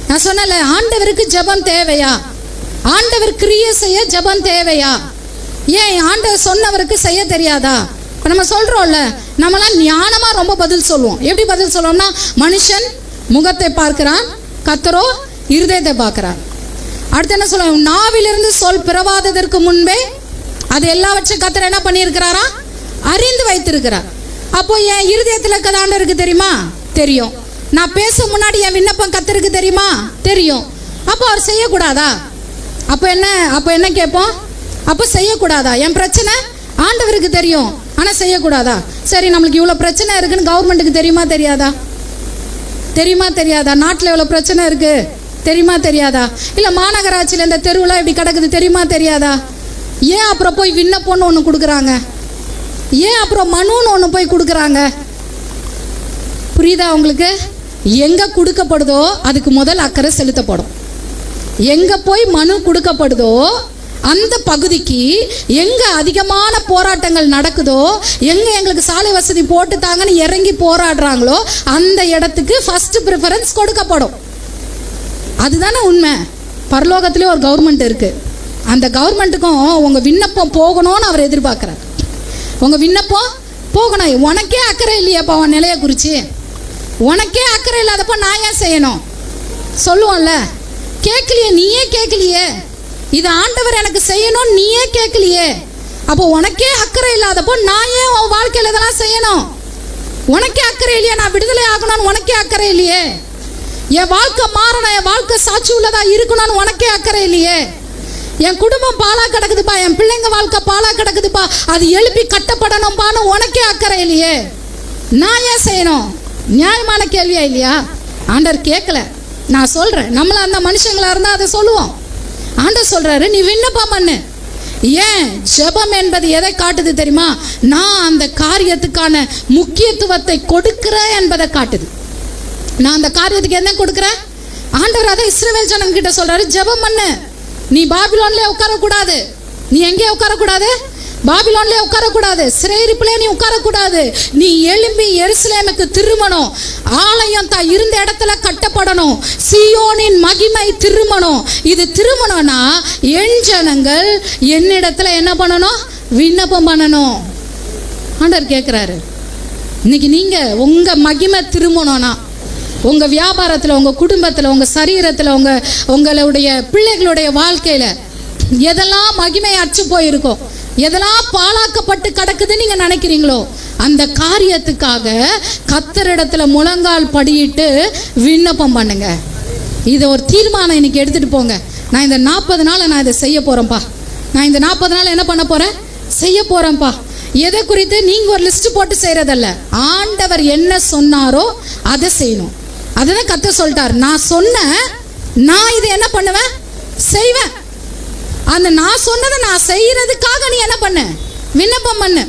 நான் சொன்னல, ஆண்டவருக்கு ஜெபம் தேவையா? ஆண்டவர் கிரியை செய்ய ஜெபம் தேவையா? ஏன் ஆண்டவர் சொன்னவருக்கு செய்ய தெரியாதா? இப்போ நம்ம சொல்றோம்ல, நம்மளாம் ஞானமா ரொம்ப பதில் சொல்லுவோம். எப்படி பதில் சொல்லுவோம்னா, மனுஷன் முகத்தை பார்க்கிறான், கர்த்தரோ இருதயத்தை பார்க்கிறான். அடுத்து என்ன சொல்லுவோம், நாவிலிருந்து சொல் பிறவாததற்கு முன்பே அது எல்லாவற்றையும் கர்த்தர் என்ன பண்ணியிருக்கிறாரா, அறிந்து வைத்திருக்கிறார். அப்போ என் இருதயத்தில் இருக்கிற ஆண்டவருக்கு தெரியுமா? தெரியும். நான் பேச முன்னாடி என் விண்ணப்பம் கர்த்தருக்கு தெரியுமா? தெரியும். அப்போ அவர் செய்யக்கூடாதா? அப்போ என்ன கேட்போம்? அப்போ செய்யக்கூடாதா? என் பிரச்சனை ஆண்டவருக்கு தெரியும், ஆனால் செய்யக்கூடாதா? சரி, நம்மளுக்கு இவ்வளோ பிரச்சனை இருக்குன்னு கவர்மெண்ட்டுக்கு தெரியுமா தெரியாதா? தெரியுமா தெரியாதா? நாட்டில் எவ்வளோ பிரச்சனை இருக்கு தெரியுமா தெரியாதா? இல்லை மாநகராட்சியில் இந்த தெருவில் இப்படி கிடக்குது தெரியுமா தெரியாதா? ஏன் அப்புறம் போய் விண்ணப்பம்னு ஒன்று கொடுக்குறாங்க? ஏன் அப்புறம் மனுன்னு ஒன்று போய் கொடுக்குறாங்க? புரியுதா உங்களுக்கு? எங்கே கொடுக்கப்படுதோ அதுக்கு முதல் அக்கறை செலுத்தப்படும். எங்கே போய் மனு கொடுக்கப்படுதோ அந்த பகுதிக்கு, எங்கே அதிகமான போராட்டங்கள் நடக்குதோ, எங்கே எங்களுக்கு சாலை வசதி போட்டு தாங்கன்னு இறங்கி போராடுறாங்களோ அந்த இடத்துக்கு ஃபர்ஸ்ட் ப்ரிஃபரன்ஸ் கொடுக்கப்படும். அதுதானே உண்மை. பரலோகத்திலே ஒரு கவர்மெண்ட் இருக்கு. அந்த கவர்மெண்ட்டுக்கும் உங்கள் விண்ணப்பம் போகணும்னு அவர் எதிர்பார்க்குறார். உங்கள் விண்ணப்பம் போகணும். உனக்கே அக்கறை இல்லையாப்பா உன் நிலையை குறித்து? உனக்கே அக்கறை இல்லாதப்போ நான் ஏன் செய்யணும்? சொல்லுவோம்ல, கேட்கலையே, நீயே கேட்கலையே, இது ஆண்டவர் எனக்கு செய்யணும் நீயே கேட்கலையே, அப்போ உனக்கே அக்கறை இல்லாதப்போ நான் ஏன் உன் வாழ்க்கையில் இதெல்லாம் செய்யணும்? உனக்கே அக்கறை இல்லையே, நான் விடுதலை ஆகணும்னு உனக்கே அக்கறை இல்லையே, என் வாழ்க்கை மாறணும், என் வாழ்க்கை சாட்சி உள்ளதா இருக்கணும்னு உனக்கே அக்கறை இல்லையே, என் குடும்பம் பாலா கிடக்குதுப்பா, என் பிள்ளைங்க வாழ்க்கை பாலா கிடக்குதுப்பா, அது எழுப்பி கட்டப்படணும்பான்னு உனக்கே அக்கறை இல்லையே, நான் ஏன் செய்யணும்? நியாயமான கேள்வியா இல்லையா? ஆண்டவர் கேட்கல. நான் சொல்றேன், நம்மள அந்த மனுஷங்களா இருந்தா அதை சொல்லுவோம். ஆண்டவர் சொல்றாரு, நீ விண்ணப்பம் பண்ணு. ஏன்? ஜெபம் என்பது எதை காட்டுது தெரியுமா? நான் அந்த காரியத்துக்கான முக்கியத்துவத்தை கொடுக்கிறேன் என்பதை காட்டுது. நான் அந்த காரியத்துக்கு என்ன கொடுக்குறேன்? ஆண்டவர் அதை இஸ்ரவேல் ஜனங்க கிட்ட சொல்றாரு, ஜெபம் பண்ணு. நீ பாபிலோன்ல உட்காரக்கூடாது. நீ எங்கே உட்காரக்கூடாது? பாபிலோன்லயே உட்காரக்கூடாது, சிறையிருப்பிலே நீ உட்காரக்கூடாது. நீ எழும்பி எருசலேமுக்கு திரும்பணும். ஆலயம் தான் இருந்த இடத்துல கட்டப்படணும். சீயோனின் மகிமை திரும்பணும். இது திரும்பணும்னா என் ஜனங்கள் என்னிடத்துல என்ன பண்ணணும்? விண்ணப்பம் பண்ணணும். ஆண்டவர் கேட்கிறாரு. இன்னைக்கு நீங்க உங்க மகிமை திரும்பணும்னா உங்க வியாபாரத்துல, உங்க குடும்பத்துல, உங்க சரீரத்துல, உங்களுடைய பிள்ளைகளுடைய வாழ்க்கையில எதெல்லாம் மகிமை அற்று போயிருக்கோம், எதெல்லாம் பாழாக்கப்பட்டு கிடக்குதுன்னு நீங்க நினைக்கிறீங்களோ அந்த காரியத்துக்காக கர்த்தரிடத்துல முழங்கால் படியிட்டு விண்ணப்பம் பண்ணுங்க. இதை ஒரு தீர்மானம் இன்னைக்கு எடுத்துட்டு போங்க. நான் இந்த 40 நாள் நான் இதை செய்ய போறேன்ப்பா. நான் இந்த 40 நாள் என்ன பண்ண போறேன்? செய்ய போறேன்ப்பா. எதை குறித்து நீங்க ஒரு லிஸ்ட் போட்டு செய்யறதல்ல, ஆண்டவர் என்ன சொன்னாரோ அதை செய்யணும். அதுதான் கர்த்தர் சொல்லிட்டார். நான் சொன்ன, நான் இதை என்ன பண்ணுவேன்? செய்வேன். அந்த நான் சொன்னதை நான் செய்யறதுக்காக நீ என்ன பண்ண? விண்ணப்பம் பண்ணு.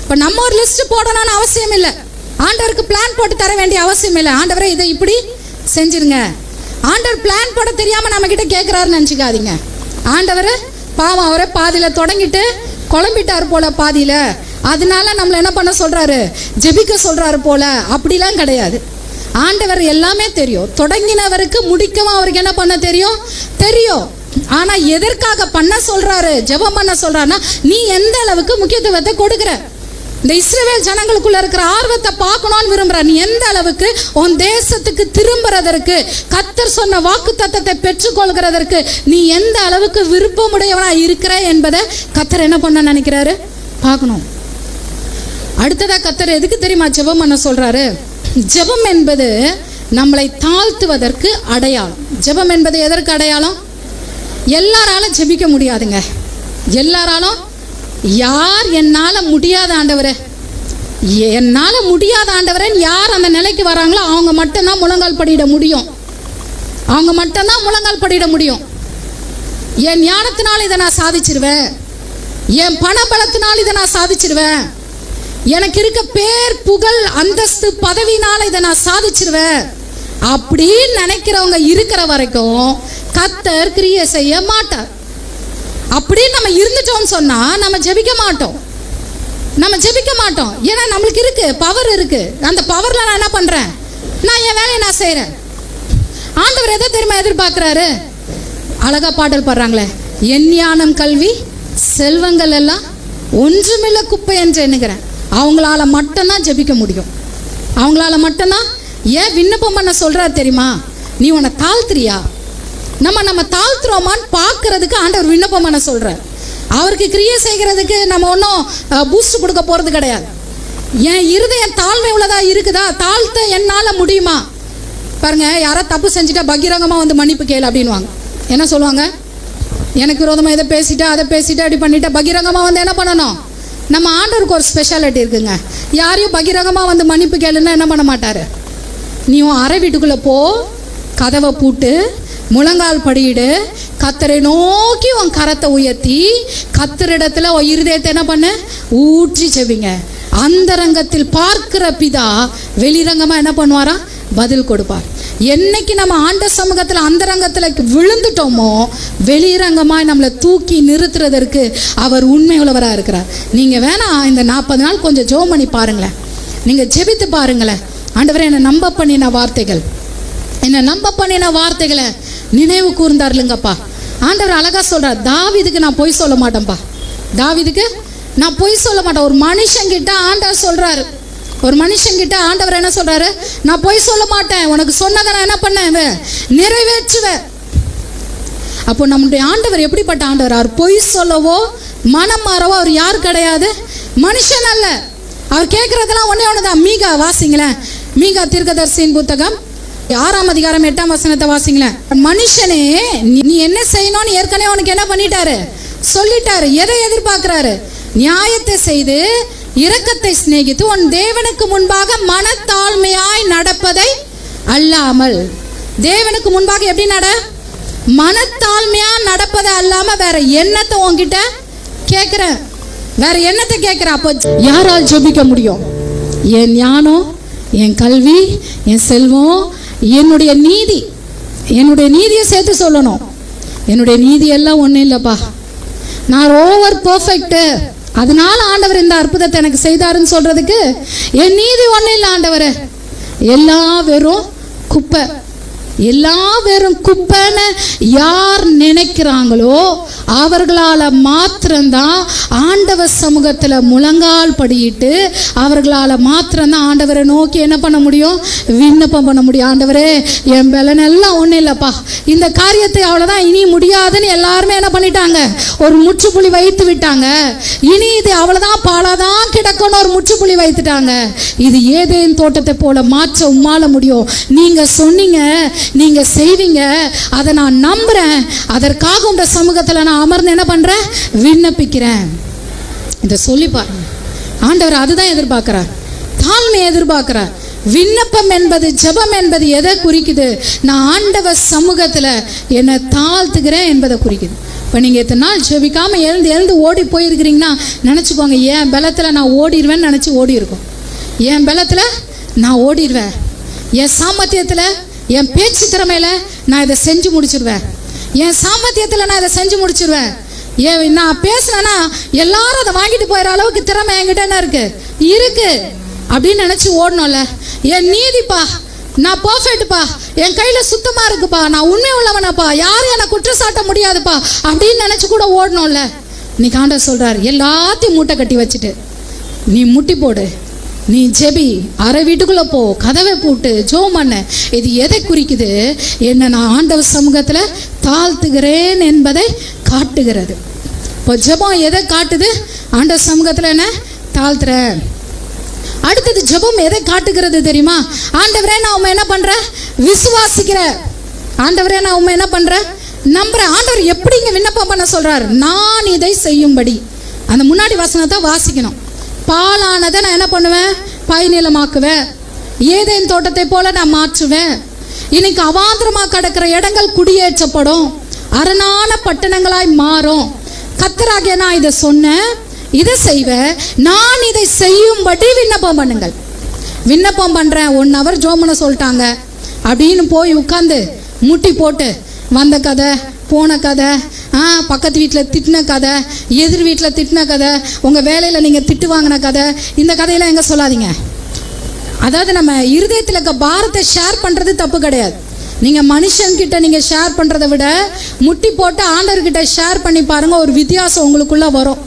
இப்ப நம்ம ஒரு லிஸ்ட் போடணும்னு அவசியம் இல்லை. ஆண்டவருக்கு பிளான் போட்டு தர வேண்டிய அவசியம் இல்லை. ஆண்டவரை இதை இப்படி செஞ்சிருங்க. ஆண்டவர் பிளான் போட தெரியாம நம்ம கிட்ட கேட்கிறாருன்னு நினைச்சுக்காதீங்க. ஆண்டவர் பாவம், அவரை பாதியில தொடங்கிட்டு குழம்பிட்டார் போல பாதியில, அதனால நம்மள என்ன பண்ண சொல்றாரு? ஜெபிக்க சொல்றாரு போல. அப்படிலாம் கிடையாது. ஆண்டவர் எல்லாமே தெரியும். தொடங்கினவருக்கு முடிக்கவும் அவருக்கு என்ன பண்ண தெரியும்? தெரியும். ஆனா எதற்காக பண்ண சொல்றாரு, ஜெபம் பண்ண சொல்றாருன்னா, நீ எந்த அளவுக்கு முக்கியத்துவத்தை கொடுக்கிற. இந்த இஸ்ரவேல் ஜனங்களுக்குள்ள இருக்கிற ஆர்வத்தை பார்க்கணும்னு விரும்புற. நீ எந்த அளவுக்கு உன் தேசத்துக்கு திரும்புறதற்கு, கர்த்தர் சொன்ன வாக்கு தத்தத்தை பெற்றுக்கொள்கிறதற்கு நீ எந்த அளவுக்கு விருப்பமுடையவனா இருக்கிற என்பதை கர்த்தர் என்ன பண்ண நினைக்கிறாரு? பார்க்கணும். அடுத்ததா கர்த்தர் எதுக்கு தெரியுமா ஜெபம் பண்ண சொல்றாரு? ஜெபம் என்பது நம்மளை தாழ்த்துவதற்கு அடையாளம். ஜெபம் என்பது எதற்கு அடையாளம்? எல்லாராலும் ஜெபிக்க முடியாதுங்க. எல்லாராலும் யார் என்னால முடியாத ஆண்டவரே, என்னால முடியாத ஆண்டவரே யார் அந்த நிலைக்கு வராங்களோ அவங்க மட்டும்தான் முழங்கால் படியிட முடியும். அவங்க மட்டும்தான் முழங்கால் படியிட முடியும். என் ஞானத்தினால் இதை நான் சாதிச்சிருவேன், என் பண பலத்தினால் இதை நான் சாதிச்சிருவேன், எனக்கு இருக்க பேர் புகழ் அந்தஸ்து பதவினால இதை நான் சாதிச்சிருவேன் அப்படின்னு நினைக்கிறவங்க இருக்கிற வரைக்கும் கர்த்தர் கிரியை செய்ய மாட்டார். அப்படின்னு நம்ம இருந்துட்டோம்னு சொன்னா நம்ம ஜெபிக்க மாட்டோம். நம்ம ஜெபிக்க மாட்டோம். ஏன்னா நம்மளுக்கு இருக்கு, பவர் இருக்கு. அந்த பவர்ல நான் என்ன பண்றேன்? நான் என் வேலையை நான் செய்யறேன். ஆண்டவர் எதை தெரியுமா எதிர்பார்க்கிறாரு? அழகா பாடல் பாடுறாங்களே, என் ஞானம் கல்வி செல்வங்கள் எல்லாம் ஒன்றுமில்ல குப்பை என்று எண்ணுகிறேன். அவங்களால மட்டும்தான் ஜெபிக்க முடியும். அவங்களால மட்டும்தான். ஏன் விண்ணப்பம் பண்ண சொல்றாரு தெரியுமா? நீ உன்னை தாழ்த்துறியா? நம்ம தாழ்த்துறோமான்னு பார்க்கறதுக்கு ஆண்டவர் விண்ணப்பம் பண்ண சொல்றார். அவருக்கு கிரியை செய்கிறதுக்கு நம்ம ஒன்றும் பூஸ்ட் கொடுக்க போறது கிடையாது. என் இருதயம் தாழ்மை உள்ளதா இருக்குதா? தாழ்த்த என்னால் முடியுமா? பாருங்க, யாரோ தப்பு செஞ்சுட்டா பகிரங்கமா வந்து மன்னிப்பு கேளு அப்படின்வாங்க. என்ன சொல்லுவாங்க? எனக்கு விரோதமாக இதை பேசிட்டா அதை பேசிட்டா அப்படி பண்ணிட்டா பகிரங்கமாக வந்து என்ன பண்ணணும்? நம்ம ஆண்டவருக்கு ஒரு ஸ்பெஷாலிட்டி இருக்குங்க. யாரையும் பகிரங்கமாக வந்து மன்னிப்பு கேளுன்னா என்ன பண்ண மாட்டாரு. நீ உன் அறை வீட்டுக்குள்ளே போ, கதவை பூட்டு, முழங்கால் படியிடு, கர்த்தரை நோக்கி உன் கரத்தை உயர்த்தி கர்த்தரிடத்துல உன் இருதயத்தை என்ன பண்ண? ஊற்றி செவிங்க. அந்தரங்கத்தில் பார்க்கிற பிதா வெளிரங்கமா என்ன பண்ணுவாரா? பதில் கொடுப்பார். என்னைக்கு நம்ம ஆண்ட சமூகத்தில் அந்தரங்கத்துல விழுந்துட்டோமோ வெளிரங்கமாய் நம்மளை தூக்கி நிறுத்துறதற்கு அவர் உண்மை உள்ளவராக இருக்கிறார். நீங்க வேணா இந்த 40 நாள் கொஞ்சம் ஜெபம் பண்ணி பாருங்களேன். நீங்க ஜெபித்து பாருங்களேன். ஆண்டவரே, என்னை நம்ப பண்ணின வார்த்தைகள், என்னை நம்ப பண்ணின வார்த்தைகளை நினைவு கூர்ந்தார் இல்லைங்கப்பா. ஆண்டவர் அழகா சொல்றார், தாவீதுக்கு நான் பொய் சொல்ல மாட்டேன்ப்பா. தாவீதுக்கு நான் பொய் சொல்ல மாட்டேன். ஒரு மனுஷங்கிட்ட ஆண்டவர் சொல்றாரு, ஒரு மனுஷங்கிட்ட ஆண்டவர் என்ன சொல்றாரு? நான் பொய் சொல்ல மாட்டேன், உனக்கு சொன்னதை நான் என்ன பண்ணேன்? நிறைவேற்றுவேன். அப்போ நம்முடைய ஆண்டவர் எப்படிப்பட்ட ஆண்டவர்? அவர் பொய் சொல்லவோ மனம் மாறவோ அவர் யார் கிடையாது, மனுஷன் அல்ல. அவர் கேட்கறதெல்லாம் ஒன்னே ஒண்ணுதான். மீகா வாசிங்களேன், மீகா தீர்க்கதரிசியின் புத்தகம் 6ஆம் அதிகாரம் 8ஆம் வசனத்தை வாசிங்களேன். மனுஷனே, நீ என்ன செய்யணும்னு ஏற்கனவே உனக்கு என்ன பண்ணிட்டாரு? சொல்லிட்டாரு. எதை எதிர்பார்க்கிறாரு? நியாயத்தை செய்து இரக்கத்தை சிநேகித்து உன் தேவனுக்கு முன்பாக மனத்தாழ்மையாய் நடப்பதை அல்லாமல். தேவனுக்கு முன்பாக எப்படி நட? மனத்தாழ்மையா நடப்பதை அல்லாம வேற என்னத்தை உன்கிட்ட கேட்கிற? வேற என்னத்தை கேட்கிற? அப்போ யாரால் ஜெபிக்க முடியும்? என் ஞானம், என் கல்வி, என் செல்வம், என்னுடைய நீதி, என்னுடைய நீதியை சேர்த்து சொல்லணும். என்னுடைய நீதி எல்லாம் ஒன்றும் இல்லைப்பா. நான் ஓவர் பர்ஃபெக்ட் அதனால ஆண்டவர் இந்த அற்புதத்தை எனக்கு செய்தாருன்னு சொல்றதுக்கு என் நீதி ஒன்றும் இல்லை ஆண்டவர், எல்லா வெறும் குப்பை, எல்லா வெறும் குப்பைன்னு யார் நினைக்கிறாங்களோ அவர்களால் மாத்திரம்தான் ஆண்டவர் சமூகத்தில் முழங்கால் படியிட்டு அவர்களால் மாத்திரம்தான் ஆண்டவரை நோக்கி என்ன பண்ண முடியும், விண்ணப்பம் பண்ண முடியும். ஆண்டவரே என் பலனெல்லாம் ஒன்றும் இல்லைப்பா, இந்த காரியத்தை அவ்வளோதான், இனி முடியாதுன்னு எல்லாருமே என்ன பண்ணிட்டாங்க, ஒரு முற்றுப்புள்ளி வைத்து விட்டாங்க. இனி இது அவ்வளோதான், பாலாதான் கிடக்கும்னு ஒரு முற்றுப்புள்ளி வைத்துட்டாங்க. இது ஏதேன் தோட்டத்தை போல மாற்ற உம்மால முடியும். நீங்கள் சொன்னீங்க, நீங்க செய்வீங்க, அதை நான் நம்புறேன். அதற்காக உங்க சமூகத்தில் நான் அமர்ந்து என்ன பண்றேன், விண்ணப்பிக்கிறேன். இதை சொல்லி பாருங்க. ஆண்டவர் அதுதான் எதிர்பார்க்கிறார், தாழ்மையை எதிர்பார்க்கிறார். விண்ணப்பம் என்பது, ஜெபம் என்பது எதை குறிக்குது, நான் ஆண்டவர் சமூகத்தில் என்னை தாழ்த்துக்கிறேன் என்பதை குறிக்குது. இப்போ நீங்கள் இத்தனை நாள் ஜெபிக்காமல் எழுந்து ஓடி போயிருக்கிறீங்கன்னா நினச்சிக்கோங்க, என் பலத்தில் நான் ஓடிடுவேன்னு நினச்சி ஓடி இருக்கும். என் பலத்தில் நான் ஓடிடுவேன், என் சாமர்த்தியத்தில், என் பேச்சு திறமையில நான் இதை செஞ்சு முடிச்சிருவேன், என் சாமர்த்தியத்தில் நான் இதை செஞ்சு முடிச்சிருவேன், நான் பேசினேன்னா எல்லாரும் அதை வாங்கிட்டு போயிற அளவுக்கு திறமை என்கிட்ட என்ன இருக்கு அப்படின்னு நினச்சி ஓடணும்ல. என் நீதிப்பா, நான் பர்ஃபெக்ட்ப்பா, என் கையில் சுத்தமாக இருக்குப்பா, நான் உண்மை உள்ளவனப்பா, யாரும் என்னை குற்றச்சாட்ட முடியாதுப்பா அப்படின்னு நினச்சி கூட ஓடணும்ல. இன்னைக்கு ஆண்டவர் சொல்கிறார், எல்லாத்தையும் மூட்டை கட்டி வச்சுட்டு நீ முட்டி போடு, நீ ஜெபி, அரை வீட்டுக்குள்ளே போ, கதவை போட்டு ஜெபம் பண்ண. இது எதை குறிக்குது, என்ன நான் ஆண்டவர் சமூகத்தில் தாழ்த்துகிறேன் என்பதை காட்டுகிறது. இப்போ ஜெபம் எதை காட்டுது, ஆண்டவர் சமூகத்தில் என்ன தாழ்த்துறேன். அடுத்தது ஜெபம் எதை காட்டுகிறது தெரியுமா, ஆண்டவரே நான் உண்மை என்ன பண்ணுறேன், விசுவாசிக்கிறேன். ஆண்டவரே நான் உண்மை என்ன பண்ணுறேன், நம்புறேன். ஆண்டவர் எப்படி இங்கே விண்ணப்பம் பண்ண சொல்கிறார், நான் இதை செய்யும்படி. அந்த முன்னாடி வசனத்தை வாசிக்கணும். பாலானதை நான் என்ன பண்ணுவேன், பயிர்நிலமாக்குவேன், ஏதேன் தோட்டத்தை போல நான் மாற்றுவேன். இன்னைக்கு அவாந்திரமாக கிடக்கிற இடங்கள் குடியேற்றப்படும், அரணான பட்டணங்களாய் மாறும். கர்த்தராகிய நான் இதை சொன்னேன், இதை செய்வேன், நான் இதை செய்யும்படி விண்ணப்பம் பண்ணுங்கள். விண்ணப்பம் பண்ணுறேன், 1 hour ஜோமனை சொல்லிட்டாங்க அப்படின்னு போய் உட்காந்து முட்டி போட்டு வந்த கதை, போன கதை, பக்கத்து வீட்டில் திட்டின கதை, எதிர் வீட்டில் திட்டின கதை, உங்கள் வேலையில் நீங்கள் திட்டு வாங்கின கதை, இந்த கதையெல்லாம் எங்கே சொல்லாதீங்க. அதாவது நம்ம இருதயத்தில் இருக்க பாரத்தை ஷேர் பண்ணுறது தப்பு கிடையாது. நீங்கள் மனுஷன்கிட்ட நீங்கள் ஷேர் பண்ணுறதை விட முட்டி போட்டு ஆண்டவர்கிட்ட ஷேர் பண்ணி பாருங்கள், ஒரு வித்தியாசம் உங்களுக்குள்ளே வரும்.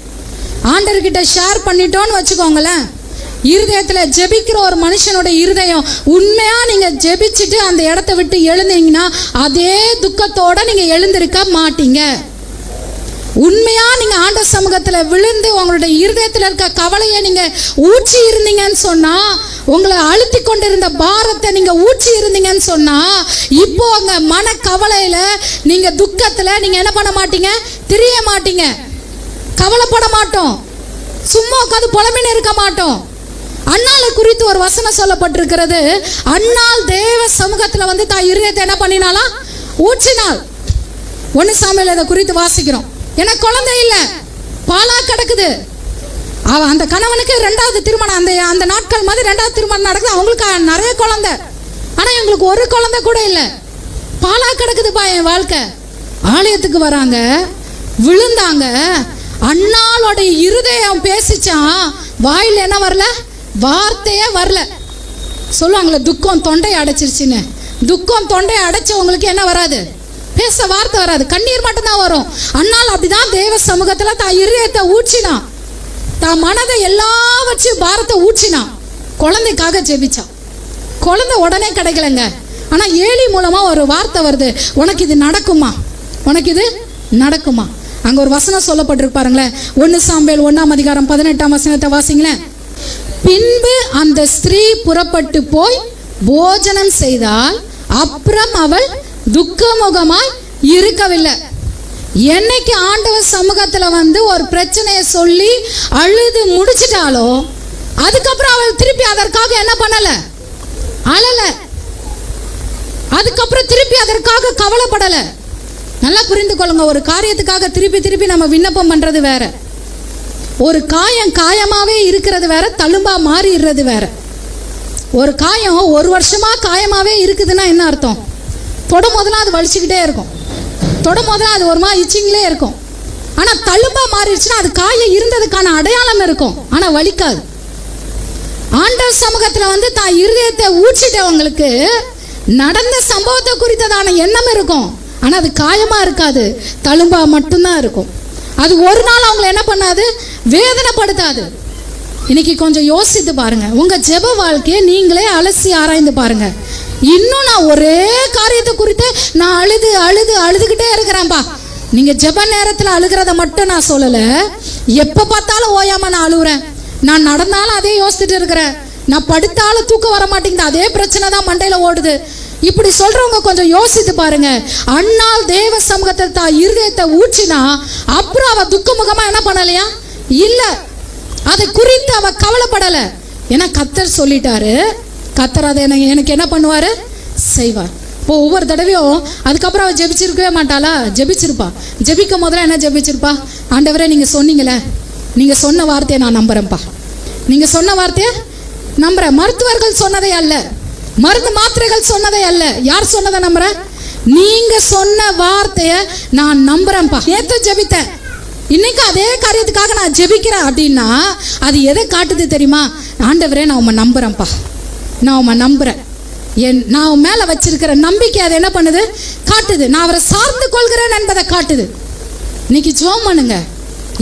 ஆண்டவர்கிட்ட ஷேர் பண்ணிட்டோன்னு வச்சுக்கோங்களேன், இருதயத்தில் ஜெபிக்கிற ஒரு மனுஷனோட இருதயம் உண்மையாக நீங்கள் ஜெபிச்சுட்டு அந்த இடத்த விட்டு எழுந்தீங்கன்னா அதே துக்கத்தோடு நீங்கள் எழுந்திருக்க மாட்டீங்க. உண்மையாக நீங்கள் ஆண்டவர் சமூகத்தில் விழுந்து உங்களுடைய இருதயத்தில் இருக்க கவலையை நீங்கள் ஊற்றி இருந்தீங்கன்னு சொன்னால், உங்களை அழுத்தி கொண்டிருந்த பாரத்தை நீங்கள் ஊற்றி இருந்தீங்கன்னு சொன்னால், இப்போ உங்கள் மன கவலையில் நீங்கள் துக்கத்தில் நீங்கள் என்ன பண்ண மாட்டீங்க, திரிய மாட்டீங்க, கவலைப்பட மாட்டோம், சும்மா உட்காந்து புலம்பின்னு இருக்க மாட்டோம். அன்னாளை குறித்து ஒரு வசனம் சொல்லப்பட்டிருக்கிறது. அன்னாள் தேவ சமூகத்தில் வந்து தான் இருதயத்தை என்ன பண்ணினாலாம், ஊற்றினாள். 1 சாமுவேல் அதை குறித்து வாசிக்கிறோம். எனக்கு குழந்தை இல்லை, பாலா கிடக்குது. அந்த கணவனுக்கு 2வது திருமணம், அந்த நாட்கள் மாதிரி 2வது திருமணம் நடக்குது. அவங்களுக்கு நிறைய குழந்தை, ஆனால் எங்களுக்கு ஒரு குழந்தை கூட இல்லை, பாலா கிடக்குதுப்பா என் வாழ்க்கை. ஆலயத்துக்கு வராங்க, விழுந்தாங்க. அன்னாளோட இருதயம் பேசிச்சான், வாயில் என்ன வரல, வார்த்தையே வரல. சொல்லுவாங்களே துக்கம் தொண்டை அடைச்சிருச்சுன்னு. துக்கம் தொண்டை அடைச்சவங்களுக்கு என்ன வராது, பேச வார்த்தை வராது, கண்ணீர் மட்டும்தான் வரும். அன்னால் அப்படிதான் தேவ சமூகத்தில் தான் இருதயத்தை ஊற்றினான், தான் மனதை எல்லாவற்றையும் பாரத்தை ஊற்றினான். குழந்தைக்காக ஜெபிச்சான். குழந்தை உடனே கிடைக்கலங்க, ஆனால் ஏலி மூலமாக ஒரு வார்த்தை வருது, உனக்கு இது நடக்குமா, உனக்கு இது நடக்குமா. அங்கே ஒரு வசனம் சொல்லப்பட்டிருக்கு பாருங்களேன். 1 சாமுவேல் 1ஆம் அதிகாரம் 18ஆம் வசனத்தை வாசிங்களேன். பின்பு அந்த ஸ்திரீ புறப்பட்டு போய் போஜனம் செய்தால் அப்புறம் அவள் துக்கமுகமாய் இருக்கவில்லை. என்னைக்கு ஆண்டவர் சமூகத்தில் வந்து ஒரு பிரச்சனையை சொல்லி அழுது முடிச்சிட்டாலோ அதுக்கப்புறம் அவள் திருப்பி அதற்காக என்ன பண்ணல, அழல. அதுக்கப்புறம் திருப்பி அதற்காக கவலைப்படலை. நல்லா புரிந்து கொள்ளுங்க, ஒரு காரியத்துக்காக திருப்பி திருப்பி நம்ம விண்ணப்பம் பண்ணுறது வேற, ஒரு காயம் காயமாகவே இருக்கிறது வேற, தழும்பா மாறிடுறது வேற. ஒரு காயம் 1 வருஷமா காயமாகவே இருக்குதுன்னா என்ன அர்த்தம், தொடும் போதெல்லாம் அது வலிச்சுக்கிட்டே இருக்கும், தொடும் போதெல்லாம் அது ஒரு மாதிரி இச்சிங்லே இருக்கும். ஆனால் தழும்பாக மாறிடுச்சுன்னா அது காயம் இருந்ததுக்கான அடையாளம் இருக்கும், ஆனால் வலிக்காது. ஆண்டவர் சமூகத்தில் வந்து தான் இருதயத்தை ஊற்றிட்டவங்களுக்கு நடந்த சம்பவத்தை குறித்ததான எண்ணம் இருக்கும், ஆனால் அது காயமாக இருக்காது, தழும்பாக மட்டும்தான் இருக்கும். அது ஒரு நாள் அவங்களை என்ன பண்ணாது, வேதனைப்படுத்தாது. இன்னைக்கு கொஞ்சம் யோசித்து பாருங்க, உங்க ஜெப வாழ்க்கையை நீங்களே அலசி ஆராய்ந்து பாருங்க. இன்னும் நான் ஒரே காரியத்தை குறித்து நான் அழுதுகிட்டே இருக்கிறேன்ப்பா. நீங்க ஜெப நேரத்தில் அழுகிறத மட்டும் நான் சொல்லல, எப்ப பார்த்தாலும் ஓயாம நான் அழுகுறேன், நான் நடந்தாலும் அதே யோசிச்சுட்டு இருக்கிறேன், நான் படுத்தாலும் தூக்கம் வர மாட்டேங்குது, அதே பிரச்சனை தான் மண்டையில ஓடுது, இப்படி சொல்றவங்க கொஞ்சம் யோசித்து பாருங்க. அண்ணால் தேவ சமூகத்தை தான் இருதயத்தை ஊற்றினா அப்புறம் அவ துக்கமுகமா என்ன பண்ணலையா? இல்ல, அதை குறித்து அவ கவலைப்படல. ஏன்னா கர்த்தர் சொல்லிட்டாரு, கர்த்தர் அதை எனக்கு என்ன பண்ணுவாரு, செய்வார். இப்போ ஒவ்வொரு தடவையும் அதுக்கப்புறம் அவள் ஜெபிச்சிருக்கவே மாட்டாளா? ஜெபிச்சிருப்பா. ஜெபிக்கும் முதல்ல என்ன ஜெபிச்சிருப்பா? ஆண்டவரே நீங்க சொன்னீங்களே, நீங்க சொன்ன வார்த்தையை நான் நம்புறேன்ப்பா, நீங்க சொன்ன வார்த்தையை நம்புறேன். மருத்துவர்கள் சொன்னதே அல்ல, மருந்து மாத்திரைகள் சொன்னதே அல்ல, யார் சொன்னதை நம்புறேன்? நீங்க சொன்ன வார்த்தையை நான் நம்புறேன்ப்பா. நேத்து ஜெபித்தேன், இன்னைக்கு அதே காரியத்துக்காக நான் ஜெபிக்கிறேன் அப்படின்னா அது எதை காட்டுது தெரியுமா? ஆண்டவரே நான் உம்மை நம்புறேன்ப்பா, நான் உம்மை நம்புறேன், நான் உன் மேல வச்சிருக்கிற நம்பிக்கை அதை என்ன பண்ணுது, காட்டுது. நான் அவரை சார்ந்து கொள்கிறேன் என்பதை காட்டுது. இன்னைக்கு ஜெபம் பண்ணுங்க,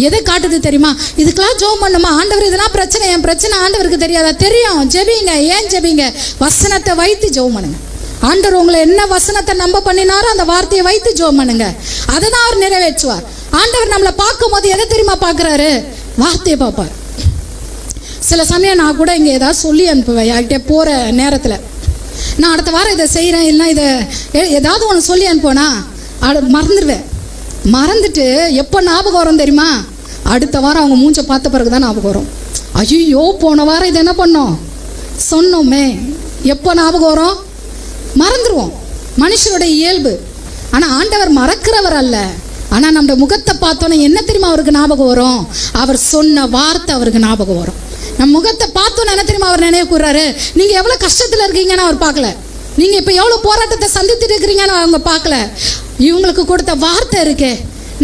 எதை காட்டுது தெரியுமா? இதுக்கெல்லாம் ஜெபம் பண்ணுமா? ஆண்டவர் இதெல்லாம் பிரச்சனை, என் பிரச்சனை ஆண்டவருக்கு தெரியாதா? தெரியும், ஜெபிங்க. ஏன் ஜெபிங்க? வசனத்தை வைத்து ஜெபம் பண்ணுங்க. ஆண்டவர் உங்களை என்ன வசனத்தை நம்ப பண்ணினாரோ அந்த வார்த்தையை வைத்து ஜெபம் பண்ணுங்க, அதை தான் அவர் நிறைவேற்றுவார். ஆண்டவர் நம்மளை பார்க்கும் போது எதை தெரியுமா பார்க்குறாரு? வார்த்தையை பார்ப்பார். சில சமயம் நான் கூட இங்கே ஏதாவது சொல்லி அனுப்புவேன் யார்கிட்ட போகிற நேரத்தில், நான் அடுத்த வாரம் இதை செய்கிறேன், இல்லை இதை ஏதாவது ஒன்று சொல்லி அனுப்புவேனா மறந்துடுவேன். மறந்துட்டு எப்போ ஞாபகம் வரும் தெரியுமா? அடுத்த வாரம் அவங்க மூஞ்ச பார்த்த பிறகு தான் ஞாபகம் வரும். ஐயோ போன வாரம் இது என்ன பண்ணோம் சொன்னோமே. எப்போ ஞாபகம் வரும்? மறந்துடுவோம், மனுஷனுடைய இயல்பு. ஆனால் ஆண்டவர் மறக்கிறவர் அல்ல. ஆனால் நம்ம முகத்தை பார்த்தோன்னே என்ன தெரியுமா அவருக்கு ஞாபகம் வரும்? அவர் சொன்ன வார்த்தை அவருக்கு ஞாபகம் வரும். நம்ம முகத்தை பார்த்தோன்னு என்ன தெரியுமா அவர் நினைவு கூறாரு? நீங்கள் எவ்வளோ கஷ்டத்தில் இருக்கீங்கன்னு அவர் பார்க்கல, நீங்கள் இப்போ எவ்வளோ போராட்டத்தை சந்தித்துட்டு இருக்கிறீங்கன்னு அவங்க பார்க்கல. இவங்களுக்கு கொடுத்த வார்த்தை இருக்கே,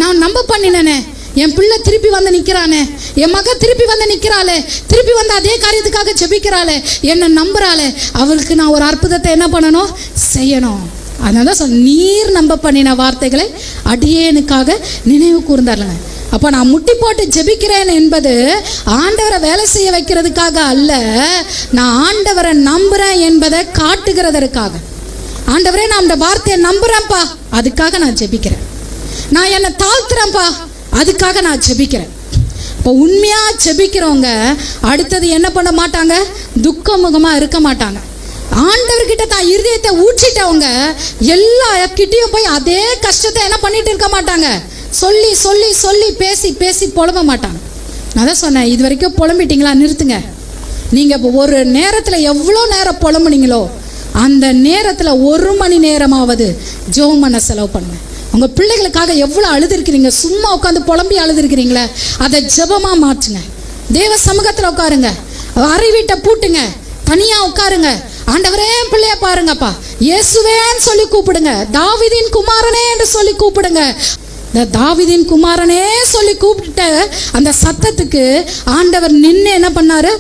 நான் நம்ப பண்ணினேனே, என் பிள்ளை திருப்பி வந்து நிற்கிறானே, என் மக திருப்பி வந்து நிற்கிறாளே, திருப்பி வந்து அதே காரியத்துக்காக ஜெபிக்கிறாளே, என்னை நம்புறாளே, அவளுக்கு நான் ஒரு அற்புதத்தை என்ன பண்ணணும், செய்யணும். அதனால தான் நீர் நம்ப பண்ணின வார்த்தைகளை அடியேனுக்காக நினைவு கூர்ந்தாருங்க. அப்போ நான் முட்டி போட்டு ஜெபிக்கிறேன் என்பது ஆண்டவரை வேலை செய்ய வைக்கிறதுக்காக அல்ல, நான் ஆண்டவரை நம்புறேன் என்பதை காட்டுகிறதற்காக. ஆண்டவரே நான் அந்த வார்த்தையை நம்புறேன்ப்பா, அதுக்காக நான் ஜெபிக்கிறேன். நான் என்னை தாழ்த்துறேன்ப்பா, அதுக்காக நான் ஜெபிக்கிறேன். இப்போ உண்மையா ஜெபிக்கிறவங்க அடுத்தது என்ன பண்ண மாட்டாங்க, துக்கமுகமா இருக்க மாட்டாங்க. ஆண்டவர்கிட்ட தான் இருதயத்தை ஊற்றிட்டவங்க எல்லா கிட்டையும் போய் அதே கஷ்டத்தை என்ன பண்ணிட்டு இருக்க மாட்டாங்க, சொல்லி சொல்லி சொல்லி பேசி பேசி புலம்ப மாட்டாங்க. நான் தான் சொன்னேன், இது வரைக்கும் புலம்பிட்டீங்களா? நிறுத்துங்க. நீங்கள் இப்போ ஒரு நேரத்தில் எவ்வளோ நேரம் புலம்புனீங்களோ அந்த நேரத்தில் 1 மணி நேரமாவது ஜெபம் பண்ண செலவு பண்ணுங்க. உங்கள் பிள்ளைகளுக்காக எவ்வளோ அழுதுருக்கிறீங்க, சும்மா உட்காந்து புலம்பி அழுதுருக்கிறீங்களே, அதை ஜெபமாக மாற்றுங்க. தேவ சமூகத்தில் உட்காருங்க, அறை வீட்டை பூட்டுங்க, தனியாக உட்காருங்க. ஆண்டவரே பிள்ளைய பாருங்கப்பா, இயேசுவேன்னு சொல்லி கூப்பிடுங்க, தாவீதின் குமாரனே என்று சொல்லி கூப்பிடுங்க. இந்த தாவீதின் குமாரனே சொல்லி கூப்பிட்ட அந்த சத்தத்துக்கு ஆண்டவர் நின்று என்ன பண்ணாரு,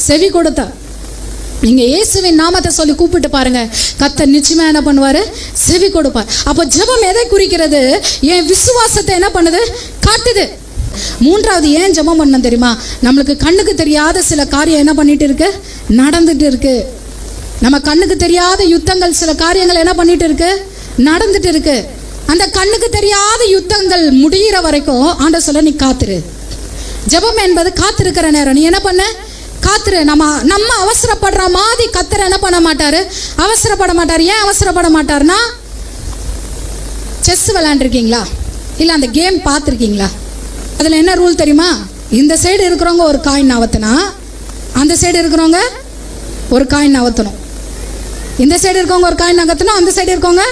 செவி கொடுத்தார். நீங்க இயேசுவின் நாமத்தை சொல்லி கூப்பிட்டு பாருங்க, கர்த்தர் நிச்சயமா என்ன பண்ணுவாரு, செவி கொடுப்பார். அப்போ ஜெபம் எதை குறிக்கிறது? என் விசுவாசத்தை என்ன பண்ணுது, காட்டுது. மூன்றாவது ஏன் ஜெபம் பண்ண தெரியுமா? நம்மளுக்கு கண்ணுக்கு தெரியாத சில காரியம் என்ன பண்ணிட்டு இருக்கு, நடந்துட்டு இருக்கு. நம்ம கண்ணுக்கு தெரியாத யுத்தங்கள், சில காரியங்கள் என்ன பண்ணிட்டு இருக்கு, நடந்துட்டு இருக்கு. அந்த கண்ணுக்கு தெரியாத யுத்தங்கள் முடிகிற வரைக்கும் ஆண்டவர் சொல்ல, நீ காத்துரு. ஜெபம் என்பது காத்திருக்கிற நேரம். நீ என்ன பண்ண, காத்துரு. நம்ம அவசரப்படுற மாதிரி கர்த்தர் என்ன பண்ண மாட்டாரு, அவசரப்பட மாட்டார். ஏன் அவசரப்பட மாட்டார்னா, செஸ் விளையாண்டுருக்கீங்களா, இல்லை அந்த கேம் பார்த்துருக்கீங்களா? அதில் என்ன ரூல் தெரியுமா? இந்த சைடு இருக்கிறவங்க ஒரு காயின் நவத்தினா அந்த சைடு இருக்கிறவங்க ஒரு காயின் நவத்தணும், இந்த சைடு இருக்கவங்க ஒரு காயின் நகர்த்தணும், அந்த சைடு இருக்கவங்க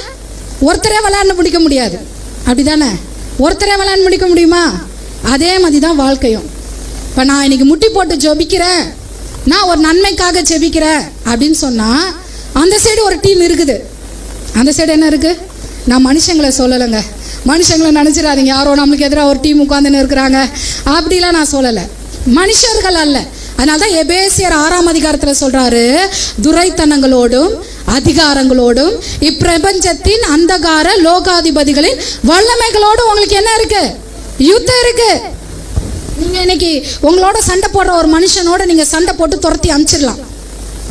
ஒருத்தரே விளையாண்டு முடிக்க முடியாது. அப்படி தானே? ஒருத்தரே விளையாண்டு முடிக்க முடியுமா? அதே மாதிரி தான் வாழ்க்கையும். இப்போ நான் இன்னைக்கு முட்டி போட்டு ஜெபிக்கிறேன், நான் ஒரு நன்மைக்காக ஜெபிக்கிறேன் அப்படின்னு சொன்னால் அந்த சைடு ஒரு டீம் இருக்குது. அந்த சைடு என்ன இருக்குது? நான் மனுஷங்களை சொல்லலைங்க, மனுஷங்களை நினச்சிடாதீங்க யாரோ நம்மளுக்கு எதிராக ஒரு டீம் உட்காந்துன்னு இருக்கிறாங்க அப்படிலாம் நான் சொல்லலை. மனுஷர்கள் அல்ல. அதனால தான் எபேசியர் 6ஆம் அதிகாரத்தில் சொல்றாரு, துரைத்தனங்களோடும் அதிகாரங்களோடும் இப்பிரபஞ்சத்தின் அந்தகார லோகாதிபதிகளின் வல்லமைகளோடு உங்களுக்கு என்ன இருக்கு? யுத்தம் இருக்கு. நீங்க இன்னைக்கு உங்களோட சண்டை போடுற ஒரு மனுஷனோட நீங்க சண்டை போட்டு துரத்தி அனுப்பிச்சிடலாம்,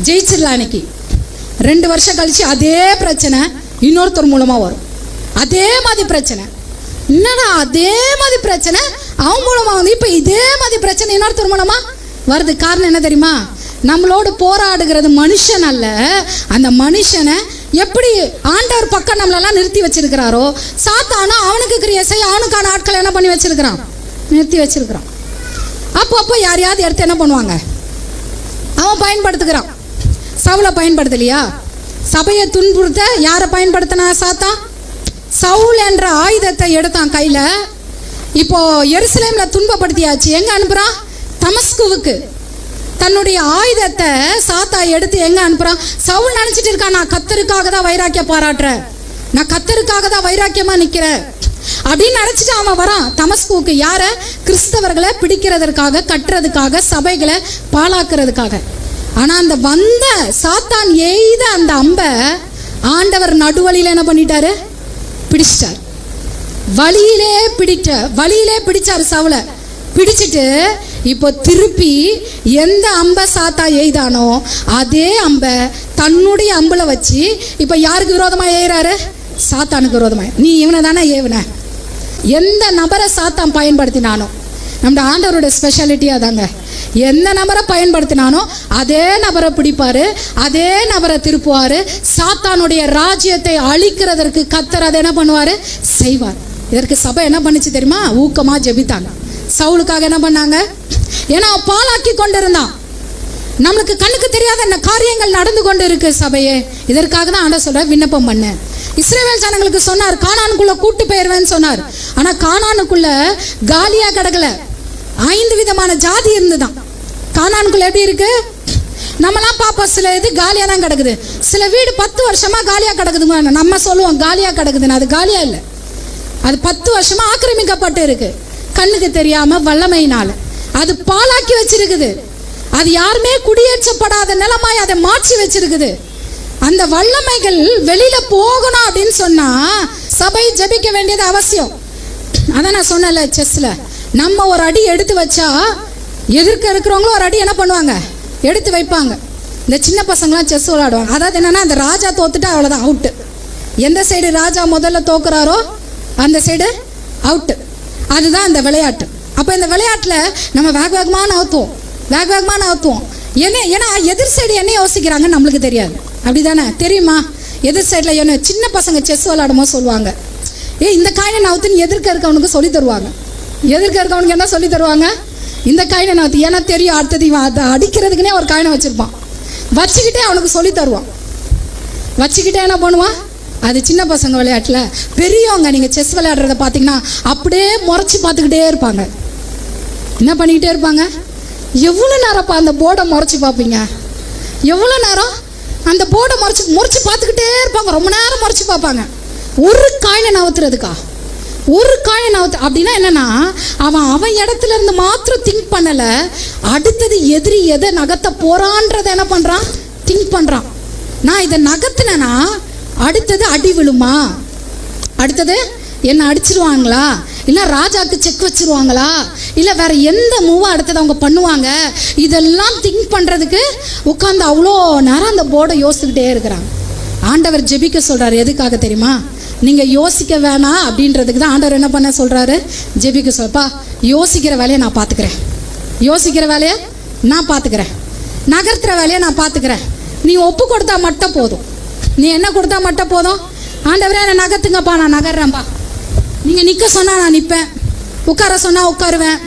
ஜெயிச்சிடலாம். இன்னைக்கு 2 வருஷம் கழிச்சு அதே பிரச்சனை இன்னொருத்தர் மூலமா வரும். அதே மாதிரி பிரச்சனை, என்னடா அதே மாதிரி பிரச்சனை அவன் மூலமா வந்து இப்ப இதே மாதிரி பிரச்சனை இன்னொருத்தர் மூலமா வருது. காரணம் என்ன தெரியுமா? நம்மளோடு போராடுகிறது மனுஷன் அல்ல. அந்த மனுஷனை எப்படி ஆண்டவர் பக்கம் நம்மளெல்லாம் நிறுத்தி வச்சிருக்கிறாரோ, சாத்தானும் அவனுக்கு கிரியை செய்ய அவனுக்கான ஆட்களை என்ன பண்ணி வச்சிருக்கிறான்? நிறுத்தி வச்சிருக்கிறான். அப்போ யாரையாவது எடுத்து என்ன பண்ணுவாங்க? அவன் பயன்படுத்துகிறான். சவுலை பயன்படுத்தலையா? சபையை துன்புறுத்த யாரை பயன்படுத்தினா? சாத்தான். சவுல் என்ற ஆயுதத்தை எடுத்தான் கையில. இப்போ எருசலேம்ல துன்பப்படுத்தியாச்சு. எங்க அனுப்புறான்? தமஸ்குவுக்கு. தன்னுடைய ஆயுதத்தை சாத்தா எடுத்து எங்க அனுப்புறான்? சவுல் நினைச்சிட்டு இருக்கான், நான் கர்த்தருக்காக தான் வைராக்கியம் பாராட்டுறேன், நான் கர்த்தருக்காக தான் வைராக்கியமா நிக்கிறேன் அப்படின்னு நினைச்சிட்டு அவன் வரான் தமஸ்குவுக்கு. யார? கிறிஸ்தவர்களை பிடிக்கிறதுக்காக, கட்டுறதுக்காக, சபைகளை பாழாக்குறதுக்காக. ஆனா அந்த வந்த சாத்தான் எய்த அந்த அம்பை ஆண்டவர் நடுவழியில என்ன பண்ணிட்டாரு? பிடிச்சிட்டார். வழியிலே பிடிச்சாரு சவுலை. பிடிச்சிட்டு இப்போ திருப்பி எந்த அம்பை சாத்தா எய்தானோ அதே அம்பை தன்னுடைய அம்புல வச்சு இப்போ யாருக்கு விரோதமா ஏறாரு? சாத்தானுக்கு விரோதமா. நீ இவனை தானே ஏவன. எந்த நபரை சாத்தான் பயன்படுத்தினானோ, நம்ம ஆண்டவரோட ஸ்பெஷாலிட்டி அதாங்க, எந்த நபரை பயன்படுத்தினானோ அதே நபரை பிடிப்பாரு, அதே நபரை திருப்புவாரு. சாத்தானுடைய ராஜ்யத்தை அழிக்கிறதற்கு கர்த்தர் அதை என்ன பண்ணுவாரு? செய்வார். இதற்கு சபை என்ன பண்ணிச்சு தெரியுமா? ஊக்கமா ஜெபித்தாங்க. சவுலுக்காக என்ன பண்ணாங்க? ஏன்னா பாலாக்கி கொண்டிருந்தான். நம்மளுக்கு கண்ணுக்கு தெரியாத என்ன காரியங்கள் நடந்து கொண்டு இருக்கு சபையே. இதற்காக தான் ஆண்டவர் சொல்ற, விண்ணப்பம் பண்ண. இஸ்ரவேல் ஜனங்களுக்கு சொன்னார், கானானுக்குள்ள கூட்டு போயிருவேன்னு சொன்னார். ஆனா கானானுக்குள்ள காலியா கிடக்கல, 5 விதமான ஜாதி இருந்துதான். கானானுக்குள்ள எப்படி இருக்கு? நம்மலாம் பாப்பா சில இது காலியா தான் கிடக்குது, சில வீடு 10 வருஷமா காலியா கிடக்குதுங்க. நம்ம சொல்லுவோம் காலியா கிடக்குதுன்னு, அது காலியா இல்லை, அது 10 வருஷமா ஆக்கிரமிக்கப்பட்டு இருக்கு. கண்ணுக்கு தெரியாம வல்லமையினால அது பாலாக்கி வச்சிருக்குது. அது யாருமே குடியேற்றப்படாத நிலமாய் அதை மாற்றி வச்சிருக்குது. அந்த வல்லமைகள் வெளியில போகணும் அப்படின்னு சொன்னா சபை ஜெபிக்க வேண்டியது அவசியம். அதான் நான் சொன்னல, செஸ்ல நம்ம ஒரு அடி எடுத்து வச்சா எதிர்க்க இருக்கிறவங்களும் ஒரு அடி என்ன பண்ணுவாங்க? எடுத்து வைப்பாங்க. இந்த சின்ன பசங்களாம் செஸ் விளையாடுவாங்க. அதாவது என்னன்னா, அந்த ராஜா தோத்துட்டா அவ்வளோதான், அவுட்டு. எந்த சைடு ராஜா முதல்ல தோக்குறாரோ அந்த சைடு அவுட்டு. அதுதான் அந்த விளையாட்டு. அப்போ இந்த விளையாட்டில் நம்ம வேகமாக நகர்த்துவோம். ஏன்னா எதிர் சைடு என்ன யோசிக்கிறாங்கன்னு நம்மளுக்கு தெரியாது. அப்படி தானே? தெரியுமா? எதிர் சைடில் என்ன சின்ன பசங்க செஸ் விளையாடும்போது சொல்லுவாங்க, இந்த காயினை நவுத்துன்னு எதிர்க்க இருக்கவனுக்கு சொல்லி தருவாங்க. எதிர்க்க இருக்கவனுக்கு என்ன சொல்லி தருவாங்க? இந்த காயினை நவுத்து. ஏன்னா தெரியும் அடுத்தது இவன் அதை அடிக்கிறதுக்குனே ஒரு காயினை வச்சுருப்பான். வச்சுக்கிட்டே அவனுக்கு சொல்லி தருவான். வச்சுக்கிட்டே என்ன பண்ணுவான்? அது சின்ன பசங்க விளையாட்டில். பெரியவங்க நீங்கள் செஸ் விளையாடுறத பார்த்தீங்கன்னா அப்படியே முறைச்சி பார்த்துக்கிட்டே இருப்பாங்க. என்ன பண்ணிக்கிட்டே இருப்பாங்க? எவ்வளோ நேரம்ப்பா அந்த போர்டை முறைச்சி பார்ப்பீங்க? எவ்வளோ நேரம் அந்த போர்டை முறைச்சி பார்த்துக்கிட்டே இருப்பாங்க. ரொம்ப நேரம் முறைச்சி பார்ப்பாங்க. ஒரு காயினை நவுத்துறதுக்கா? ஒரு காயினை நவுத்து அப்படின்னா என்னன்னா, அவன் இடத்துல இருந்து மாத்திரம் திங்க் பண்ணலை, அடுத்தது எதிரி எதை நகர்த்த போறான்றதை என்ன பண்ணுறான்? திங்க் பண்ணுறான். நான் இதை நகர்த்தினேன்னா அடுத்தது அடி விழுமா? அடுத்தது என்ன அடிச்சிருவாங்களா? இல்லை ராஜாவுக்கு செக் வச்சிருவாங்களா? இல்லை வேற எந்த மூவா அடுத்தது அவங்க பண்ணுவாங்க? இதெல்லாம் திங்க் பண்ணுறதுக்கு உட்காந்து அவ்வளோ நேரம் அந்த போர்டை யோசிச்சுக்கிட்டே இருக்கிறாங்க. ஆண்டவர் ஜெபிக்க சொல்கிறார். எதுக்காக தெரியுமா? நீங்கள் யோசிக்க வேணாம் அப்படின்றதுக்கு தான் ஆண்டவர் என்ன பண்ண சொல்கிறாரு? ஜெபிக்க சொல்ப்பா. யோசிக்கிற வேலையை நான் பார்த்துக்கிறேன், நகர்த்துற வேலையை நான் பார்த்துக்கிறேன். நீ ஒப்பு கொடுத்தா மட்டும் போதும். நீ என்ன கொடுத்தா மட்டும் போதும்? ஆண்டவரே என்னை நகர்த்துங்கப்பா, நான் நகர்றேன்ப்பா. நீங்கள் நிற்க சொன்னால் நான் நிற்பேன், உட்கார சொன்னால் உட்காருவேன்,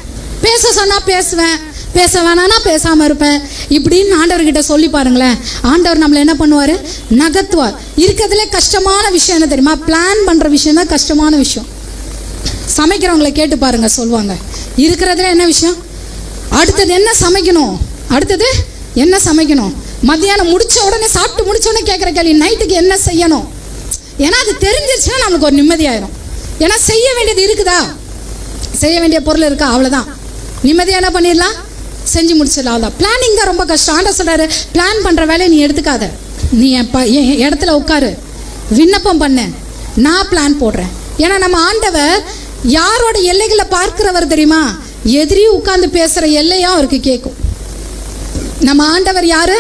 பேச சொன்னால் பேசுவேன், பேச வேணான்னா பேசாமல் இருப்பேன். இப்படின்னு ஆண்டவர்கிட்ட சொல்லி பாருங்களேன். ஆண்டவர் நம்மளை என்ன பண்ணுவார்? நகர்த்துவார். இருக்கிறதுலே கஷ்டமான விஷயம் என்ன தெரியுமா? பிளான் பண்ணுற விஷயம் தான் கஷ்டமான விஷயம். சமைக்கிறவங்களை கேட்டு பாருங்க, சொல்லுவாங்க. இருக்கிறதுல என்ன விஷயம்? அடுத்தது என்ன சமைக்கணும்? மத்தியானம் முடிச்ச உடனே, சாப்பிட்டு முடிச்ச உடனே கேட்குற கேள்வி நைட்டுக்கு என்ன செய்யணும்? ஏன்னா அது தெரிஞ்சிருச்சுன்னா நம்மளுக்கு ஒரு நிம்மதியாயிரும். ஏன்னா செய்ய வேண்டியது இருக்குதா, செய்ய வேண்டிய பொருள் இருக்கா, அவ்வளோதான். நிம்மதியாக என்ன பண்ணிடலாம், செஞ்சு முடிச்சிடலாம். அவ்வளோதான். பிளானிங் தான் ரொம்ப கஷ்டம். ஆண்டவர் சொல்கிறாரு, பிளான் பண்ணுற வேலையை நீ எடுத்துக்காத, நீ என் இடத்துல உட்காரு, விண்ணப்பம் பண்ண, நான் பிளான் போடுறேன். ஏன்னா நம்ம ஆண்டவர் யாரோட எல்லைகளை பார்க்கிறவர் தெரியுமா? எதிரி உட்கார்ந்து பேசுகிற எல்லையும் அவருக்கு கேட்கும். நம்ம ஆண்டவர் யாரு?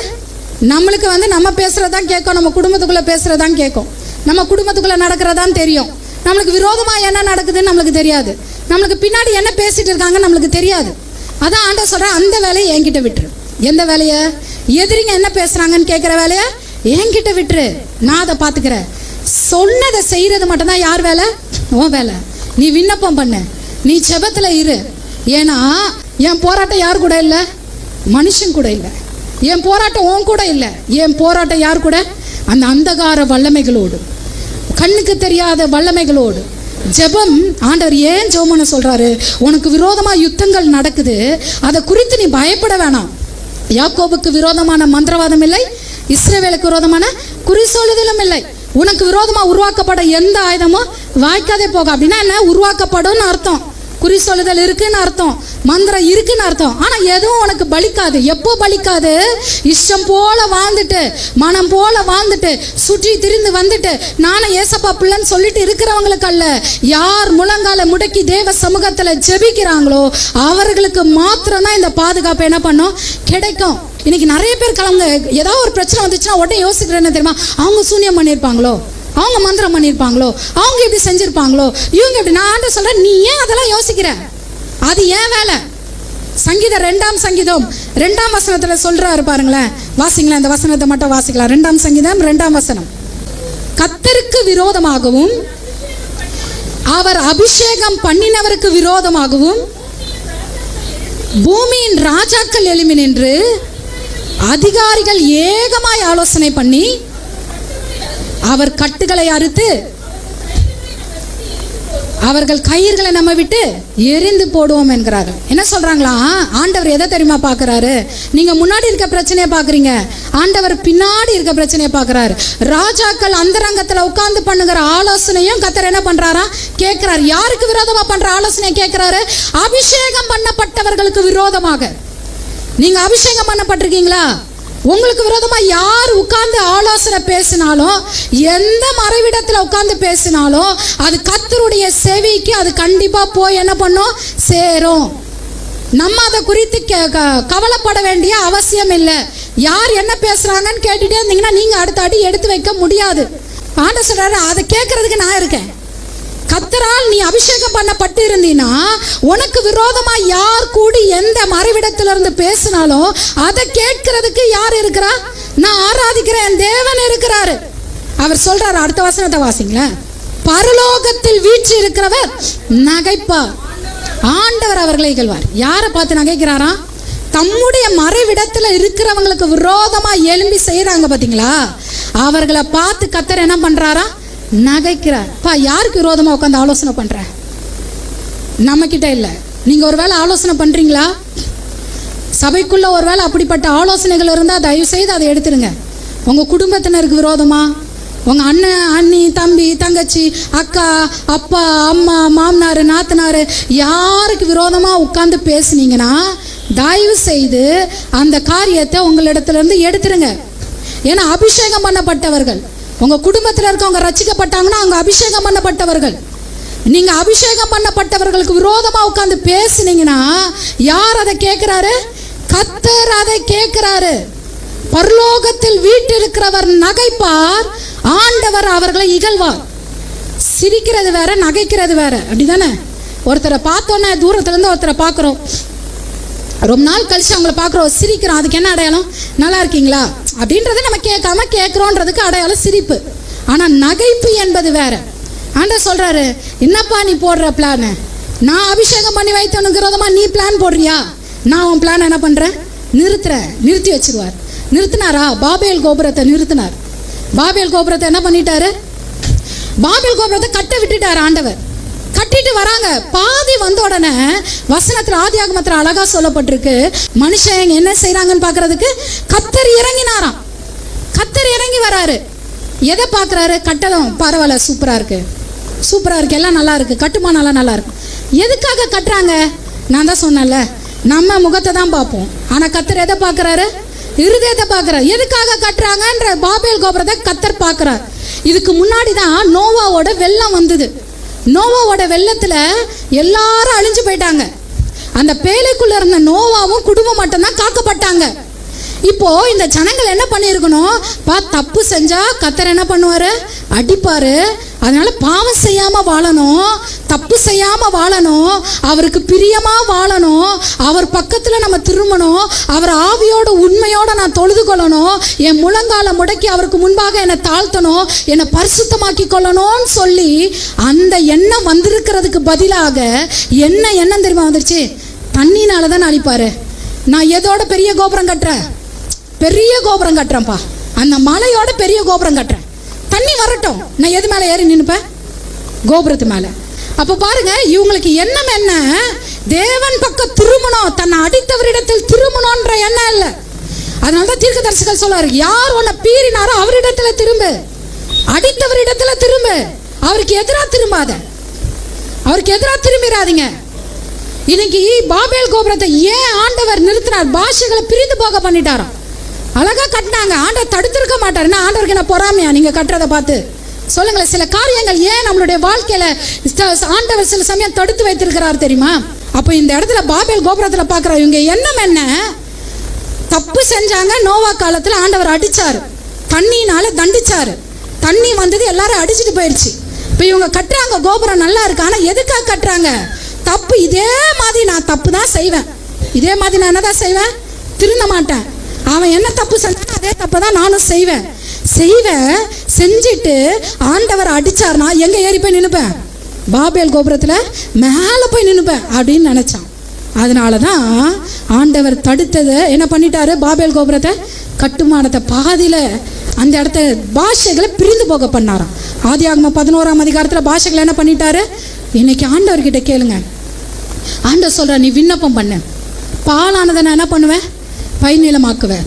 நம்மளுக்கு நம்ம பேசுகிறதான் கேட்கும், நம்ம குடும்பத்துக்குள்ளே பேசுகிறதான் கேட்கும், நம்ம குடும்பத்துக்குள்ளே நடக்கிறதான் தெரியும். நம்மளுக்கு விரோதமாக என்ன நடக்குதுன்னு நம்மளுக்கு தெரியாது, நம்மளுக்கு பின்னாடி என்ன பேசிட்டு இருக்காங்க நம்மளுக்கு தெரியாது. அதான் ஆண்டவர் சொல்கிறேன், அந்த வேலையை என்கிட்ட விட்டுரு. எந்த வேலையை? எதிரிங்க என்ன பேசுகிறாங்கன்னு கேட்குற வேலையை என்கிட்ட விட்டுரு, நான் அதை பார்த்துக்கிறேன். சொன்னதை செய்கிறது மட்டும்தான் யார் வேலை? உன் வேலை. நீ விண்ணப்பம் பண்ணு, நீ ஜெபத்தில் இரு. ஏன்னா என் போராட்டம் யார் கூட இல்லை? மனுஷன் கூட இல்லை. என் போராட்டம் உன் கூட இல்லை. என் போராட்டம் யார் கூட? அந்த அந்தகார வல்லமைகளோடு, கண்ணுக்கு தெரியாத வல்லமைகளோடு. ஜெபம். ஆண்டவர் ஏன் ஜெபம் பண்ண சொல்றாரு? உனக்கு விரோதமாக யுத்தங்கள் நடக்குது, அதை குறித்து நீ பயப்பட வேணாம். யாக்கோபுக்கு விரோதமான மந்திரவாதம் இல்லை, இஸ்ரவேலுக்கு விரோதமான குறி சொல்லுதலும் இல்லை. உனக்கு விரோதமாக உருவாக்கப்பட எந்த ஆயுதமும் வாய்க்காதே போக. அப்படின்னா என்ன? உருவாக்கப்படும் அர்த்தம், குறி சொல்லுதல் இருக்குன்னு அர்த்தம், மந்திரம் இருக்குன்னு அர்த்தம். ஆனால் எதுவும் உனக்கு பலிக்காது. எப்போ பலிக்காது? இஷ்டம் போல வாழ்ந்துட்டு, மனம் போல வாழ்ந்துட்டு, சுற்றி திரிந்து வந்துட்டு நானும் ஏசப்பா பிள்ளைன்னு சொல்லிட்டு இருக்கிறவங்களுக்கு அல்ல. யார் முழங்கால முடக்கி தேவ சமூகத்தில் ஜெபிக்கிறாங்களோ அவர்களுக்கு மாத்திரம்தான் இந்த பாதுகாப்பு என்ன பண்ணும், கிடைக்கும். இன்னைக்கு நிறைய பேர் கிளம்புங்க, ஏதாவது ஒரு பிரச்சனை வந்துச்சுன்னா உடனே யோசிக்கிறேன்னு தெரியுமா? அவங்க சூன்யம் பண்ணியிருப்பாங்களோ, அவங்க மந்திரம் பண்ணியிருப்பாங்களோ, அவங்க எப்படி செஞ்சிருப்பாங்களோ, இவங்க எப்படி. நான் ஆண்டவர் சொல்றேன், நீ ஏன் அதெல்லாம் யோசிக்கிற? அது ஏன் வேலை? சங்கீதம் 2ஆம் சங்கீதம் 2ஆம் வசனத்துல சொல்றாரு பாருங்களேன், வாசிங்களேன். அந்த வசனத்தை மட்டும் வாசிக்கலாம். 2ஆம் சங்கீதம் 2ஆம் வசனம். கர்த்தருக்கு விரோதமாகவும் அவர் அபிஷேகம் பண்ணினவருக்கு விரோதமாகவும் பூமியின் ராஜாக்கள் எழும்பி நின்று அதிகாரிகள் ஏகமாய் ஆலோசனை பண்ணி அவர் கட்டுகளை அறுத்து அவர்கள் கயிறுகளை நம்ம விட்டு எரிந்து போடுவோம் என்கிறார்கள். என்ன சொல்றாங்களா? ஆண்டவர் எதை தெரியுமா பார்க்கறாரு? நீங்க முன்னாடி இருக்க பிரச்சனையை பார்க்குறீங்க, ஆண்டவர் பின்னாடி இருக்க பிரச்சனையை பார்க்கறாரு. ராஜாக்கள் அந்தரங்கத்தில் உட்கார்ந்து பண்ணுகிற ஆலோசனையும் கர்த்தர் என்ன பண்றாரா? கேட்கிறார். யாருக்கு விரோதமா பண்ற ஆலோசனையை கேட்கிறாரு? அபிஷேகம் பண்ணப்பட்டவர்களுக்கு விரோதமாக. நீங்க அபிஷேகம் பண்ணப்பட்டிருக்கீங்களா? உங்களுக்கு விரோதமா யார் உட்கார்ந்து ஆலோசனை பேசினாலும், எந்த மறைவிடத்தில் உட்கார்ந்து பேசினாலும் அது கர்த்தருடைய செவிக்கு அது கண்டிப்பா போய் என்ன பண்ணும், சேரும். நம்ம அதை குறித்து கவலைப்பட வேண்டிய அவசியம் இல்லை. யார் என்ன பேசுறாங்கன்னு கேட்டுட்டே இருந்தீங்கன்னா நீங்க அடுத்த அடி எடுத்து வைக்க முடியாது. ஆண்டவர் சொல்றாரு, அதை கேட்கறதுக்கு நான் இருக்கேன். கர்த்தரால் நீ அபிஷேகம் பண்ணப்பட்டு இருந்தீன்னா உனக்கு விரோதமா யார் கூடி எந்த மறைவிடத்திலிருந்து பேசினாலும் அதை கேட்கறதுக்கு யார் இருக்கிறா? நான் ஆராதிக்கிற என் தேவன் இருக்கிறாரு. அவர் சொல்றாரு, அடுத்த வசனத்தை வாசிங்களேன். பரலோகத்தில் வீற்று இருக்கிறவர் நகைப்பார், ஆண்டவர் அவர்களை இகழ்வார். யாரை பார்த்து நகைக்கிறாரா? தம்முடைய மறைவிடத்தில் இருக்கிறவங்களுக்கு விரோதமா எழும்பி செய்யறாங்க பாத்தீங்களா, அவர்களை பார்த்து கர்த்தர் என்ன பண்றாரா? நகைக்கிறார். யாருக்கு விரோதமா உட்காந்து ஆலோசனை பண்ற? நம்ம கிட்ட இல்ல. நீங்க ஒரு வேளை ஆலோசனை பண்றீங்களா? சபைக்குள்ள ஒரு வேளை அப்படிப்பட்ட ஆலோசனைகள் இருந்தா தயவு செய்து அதை எடுத்துருங்க. உங்க குடும்பத்தினருக்கு விரோதமா, உங்க அண்ணன் அண்ணி தம்பி தங்கச்சி அக்கா அப்பா அம்மா மாமனாரு நாத்தனாரு யாருக்கு விரோதமா உட்கார்ந்து பேசுனீங்கன்னா தயவு செய்து அந்த காரியத்தை உங்களிடத்துல இருந்து எடுத்துருங்க. ஏன்னா அபிஷேகம் பண்ணப்பட்டவர்கள், உங்க குடும்பத்தில் இருக்கவங்க ரட்சிக்கப்பட்டாங்கன்னா அவங்க அபிஷேகம் பண்ணப்பட்டவர்கள். நீங்க அபிஷேகம் பண்ணப்பட்டவர்களுக்கு விரோதமா உட்கார்ந்து பேசுனீங்கன்னா யார் அதை கேட்கிறாரு? கர்த்தர் அதை கேட்கிறாரு. பரலோகத்தில் வீற்றிருக்கிறவர் நகைப்பார், ஆண்டவர் அவர்களை இகழ்வார். சிரிக்கிறது வேற, நகைக்கிறது வேற, அப்படிதானே? ஒருத்தரை பார்த்தோன்னே தூரத்துல இருந்து ஒருத்தரை பார்க்குறோம், ரொம்ப நாள் கழிச்சு அவங்கள பார்க்குறோம், சிரிக்கிறோம். அதுக்கு என்ன அடையாளம்? நல்லா இருக்கீங்களா அப்படின்றத நம்ம கேட்காம கேட்குறோன்றதுக்கு அடையாளம் சிரிப்பு. ஆனால் நகைப்பு என்பது வேற. ஆண்டவர் சொல்றாரு, என்னப்பா நீ போடுற பிளான்? நான் அபிஷேகம் பண்ணி வைத்தவனுக்கு விரோதமா நீ பிளான் போடுறியா? நான் உன் பிளான் என்ன பண்றேன்? நிறுத்துறேன். நிறுத்தி வச்சிருவார். நிறுத்தினாரா? பாபேல் கோபுரத்தை நிறுத்தினார். பாபேல் கோபுரத்தை என்ன பண்ணிட்டாரு? பாபேல் கோபுரத்தை கட்ட விட்டுட்டார் ஆண்டவர். கட்டிட்டு வராங்க. பாதி வந்த உடனே வசனத்துல ஆதியாகமத்துல அழகா சொல்லப்பட்டிருக்கு, மனுஷன் என்ன செய்யறாங்கன்னு பாக்குறதுக்கு கர்த்தர் இறங்கினாராம். கர்த்தர் இறங்கி வராரு. எதை பாக்குறாரு? கட்டடம் பரவாயில்ல, சூப்பரா இருக்கு, சூப்பராக இருக்குது, எல்லாம் நல்லா இருக்குது, கட்டுமானம்லாம் நல்லா இருக்கும். எதுக்காக கட்டுறாங்க? நான் தான் சொன்னேன்ல, நம்ம முகத்தை தான் பார்ப்போம், ஆனால் கர்த்தர் எதை பார்க்குறாரு? இருதயத்தை பார்க்குறாரு. எதுக்காக கட்டுறாங்கன்ற பாபேல் கோபுரத்தை கர்த்தர் பார்க்குறார். இதுக்கு முன்னாடி தான் நோவாவோட வெள்ளம் வந்தது. நோவாவோட வெள்ளத்தில் எல்லாரும் அழிஞ்சு போயிட்டாங்க. அந்த பேழைக்குள்ள இருந்த நோவாவும் குடும்பம் மட்டும்தான் காக்கப்பட்டாங்க. இப்போ இந்த ஜனங்கள் என்ன பண்ணியிருக்கணும்? தப்பு செஞ்சா கர்த்தர் என்ன பண்ணுவாரு? அடிப்பாரு. அதனால பாவம் செய்யாம வாழணும், தப்பு செய்யாம வாழணும், அவருக்கு பிரியமா வாழணும், அவர் பக்கத்துல நம்ம திரும்பணும், அவர் ஆவியோட உண்மையோட நான் தொழுது கொள்ளணும், என் முழங்கால முடக்கி அவருக்கு முன்பாக என்னை தாழ்த்தணும், என்னை பரிசுத்தமாக்கி கொள்ளணும்னு சொல்லி அந்த எண்ணம் வந்திருக்கிறதுக்கு பதிலாக என்ன எண்ணம் தெரியுமா வந்துருச்சு? தண்ணினால தான் அழிப்பாரு. நான் எதோட பெரிய கோபுரம் கட்டுறேன்? பெரிய கோபுரம் கட்டுறேன்ப்பா, அந்த மலையோட பெரிய கோபுரம் கட்டுறேன், தண்ணி வரட்டும், நான் எது மேலே ஏறி நின்னுப்பேன்? கோபுரத்து மேலே. அப்போ பாருங்க, இவங்களுக்கு எண்ணம் என்ன? தேவன் பக்கம் திரும்பணும், தன்னை அடித்தவரிடத்தில் திரும்பணும்ன்ற எண்ணம் இல்லை. அதனால தான் தீர்க்கதரிசிகள் சொல்றாரு, யார் உன்னை பீறினாரோ அவரிடத்துல திரும்பு, அடித்தவரிடத்துல திரும்பு, அவருக்கு எதிராக திரும்பாத, அவருக்கு எதிராக திரும்பிடாதீங்க. இன்னைக்கு பாபேல் கோபுரத்தை ஏன் ஆண்டவர் நிறுத்தினார்? பாஷைகளை பிரிந்து போக பண்ணிட்டாராம். அழகா கட்டினாங்க, ஆண்டவர் தடுத்திருக்க மாட்டார். ஆண்டவருக்கு என்ன பொறாமையா நீங்க கட்டுறதை பார்த்து? சொல்லுங்களேன். சில காரியங்கள் ஏன் நம்மளுடைய வாழ்க்கையில ஆண்டவர் சில சமயம் தடுத்து வைத்திருக்கிறார் தெரியுமா? அப்போ இந்த இடத்துல பாபேல் கோபுரத்துல பாக்குற இவங்க எண்ணம் என்ன? தப்பு செஞ்சாங்க. நோவா காலத்துல ஆண்டவர் அடிச்சாரு, தண்ணினால தண்டிச்சாரு, தண்ணி வந்தது, எல்லாரும் அடிச்சுட்டு போயிடுச்சு. இப்போ இவங்க கட்டுறாங்க, கோபுரம் நல்லா இருக்கு, ஆனா எதுக்காக கட்டுறாங்க? தப்பு. இதே மாதிரி நான் தப்பு தான் செய்வேன், இதே மாதிரி நான் என்னதான் செய்வேன்? திருந்த மாட்டேன். அவன் என்ன தப்பு செஞ்சான் அதே தப்பு தான் நானும் செய்வேன். செஞ்சுட்டு ஆண்டவர் அடிச்சார்னா எங்க ஏறி போய் நின்னுப்பேன்? பாபேல் கோபுரத்துல மேல போய் நின்னுப்பேன் அப்படின்னு நினைச்சான். அதனாலதான் ஆண்டவர் தடுத்ததை என்ன பண்ணிட்டாரு? பாபேல் கோபுரத்தை கட்டுமானத்தை பாதியில அந்த இடத்த பாஷைகளை பிரிந்து போக பண்ணாராம். ஆதியாகமம் 11ஆம் அதிகாரத்துல பாஷைகளை என்ன பண்ணிட்டாரு? இன்னைக்கு ஆண்டவர்கிட்ட கேளுங்க. ஆண்டவர் சொல்ற, நீ விண்ணப்பம் பண்ணு, பாலானதை நான் என்ன பண்ணுவேன்? பயிர்நிலமாக்குவேன்.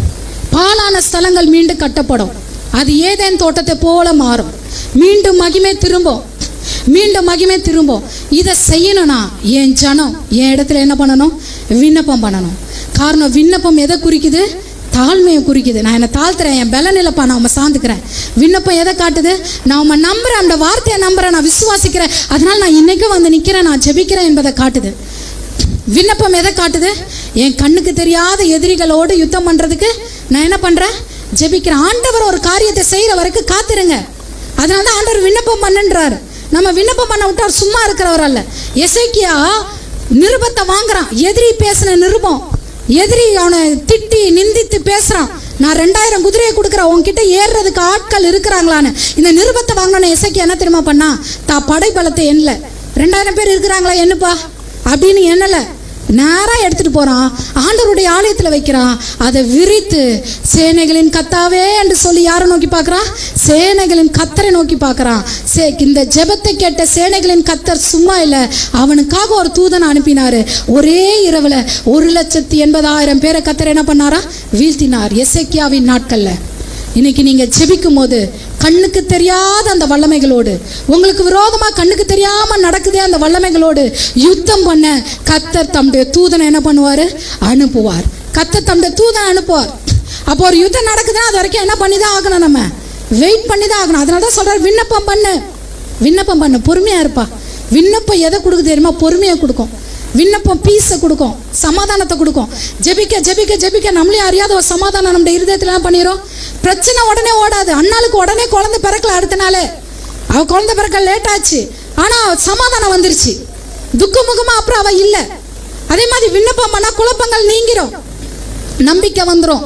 பாலான ஸ்தலங்கள் மீண்டும் கட்டப்படும், அது ஏதேன் தோட்டத்தை போல மாறும், மீண்டும் மகிமை திரும்பும், மீண்டும் மகிமை திரும்பும். இதை செய்யணும்னா என் ஜனம் என் இடத்துல என்ன பண்ணணும்? விண்ணப்பம் பண்ணணும். காரணம், விண்ணப்பம் எதை குறிக்குது? தாழ்மையை குறிக்குது. நான் என்னை தாழ்த்துறேன், என் பலன் இல்லைப்பா, நான் உண்மை சார்ந்துக்கிறேன். விண்ணப்பம் எதை காட்டுது? நான் உண்மை நம்புறேன், அந்த வார்த்தையை நம்புறேன், நான் விசுவாசிக்கிறேன், அதனால நான் இன்னைக்கும் வந்து நிற்கிறேன், நான் ஜெபிக்கிறேன் என்பதை காட்டுது. விண்ணப்பம் எதை காட்டுது? என் கண்ணுக்கு தெரியாத எதிரிகளோடு யுத்தம் பண்றதுக்கு நான் என்ன பண்றேன்? ஜெபிக்கிறேன். ஆண்டவர் ஒரு காரியத்தை செய்யற வரைக்கும் காத்துருங்க. அதனால தான் ஆண்டவர் விண்ணப்பம் பண்ணுன்றாரு. நம்ம விண்ணப்பம் பண்ண விட்டார் சும்மா இருக்கிறவர் அல்ல. எசேக்கியா நிருபத்தை வாங்குறான், எதிரி பேசின நிருபம், எதிரி அவனை திட்டி நிந்தித்து பேசுறான். நான் 2000 குதிரையை கொடுக்குறேன், உன்கிட்ட ஏறுறதுக்கு ஆட்கள் இருக்கிறாங்களான்னு. இந்த நிருபத்தை வாங்கின எசேக்கியா என்ன தெரியுமா பண்ணா? படை பலத்தை எண்ணல, 2000 பேர் இருக்கிறாங்களா என்னப்பா அப்படின்னு எண்ணல, நேரா எடுத்துட்டு போறான், ஆண்டவருடைய ஆலயத்துல வைக்கிறான். அதை விரித்து சேனைகளின் கத்தாவே என்று சொல்லி யாரை நோக்கி பார்க்கறான்? சேனைகளின் கத்தரை நோக்கி பார்க்கறான். இந்த ஜெபத்தை கேட்ட சேனைகளின் கத்தர் சும்மா இல்ல, அவனுக்காக ஒரு தூதனை அனுப்பினாரு. ஒரே இரவுல 1,80,000 பேரை கத்தர் என்ன பண்ணாரா? வீழ்த்தினார். எசேக்கியாவின் நாட்கள்ல. இன்னைக்கு நீங்க ஜெபிக்கும் போது கண்ணுக்கு தெரியாத அந்த வல்லமைகளோடு, உங்களுக்கு விரோதமா கண்ணுக்கு தெரியாம நடக்குதே அந்த வல்லமைகளோடு யுத்தம் பண்ண கர்த்தர் தம்முடைய தூதனை என்ன பண்ணுவாரு? அனுப்புவார். கர்த்தர் தம்முடைய தூதனை அனுப்புவார். அப்போ ஒரு யுத்தம் நடக்குதுன்னா அது வரைக்கும் என்ன பண்ணிதான் ஆகணும்? நம்ம வெயிட் பண்ணிதான் ஆகணும். அதனாலதான் சொல்றாரு, விண்ணப்பம் பண்ணு, விண்ணப்பம் பண்ணு, பொறுமையா இருப்பா. விண்ணப்பம் எதை கொடுக்குது தெரியுமா? பொறுமையை கொடுக்கும். விண்ணப்பம் பீஸை கொடுக்கும், சமாதானத்தை கொடுக்கும். ஜெபிக்க ஜெபிக்க ஜெபிக்க நம்மளே அறியாத ஒரு சமாதானம் நம்ம இருதயத்துல என்ன பண்ணிரும்? பிரச்சனை உடனே ஓடாது. அண்ணாளுக்கு உடனே குழந்தை பிறக்கல, அடுத்த நாள் அவ குழந்தை பிறக்க லேட் ஆச்சு, ஆனா சமாதானம் வந்துருச்சு. துக்கமுகமா அப்புறம் அவ இல்லை. அதே மாதிரி விண்ணப்பம் பண்ணா குழப்பங்கள் நீங்கிரும், நம்பிக்கை வந்துடும்,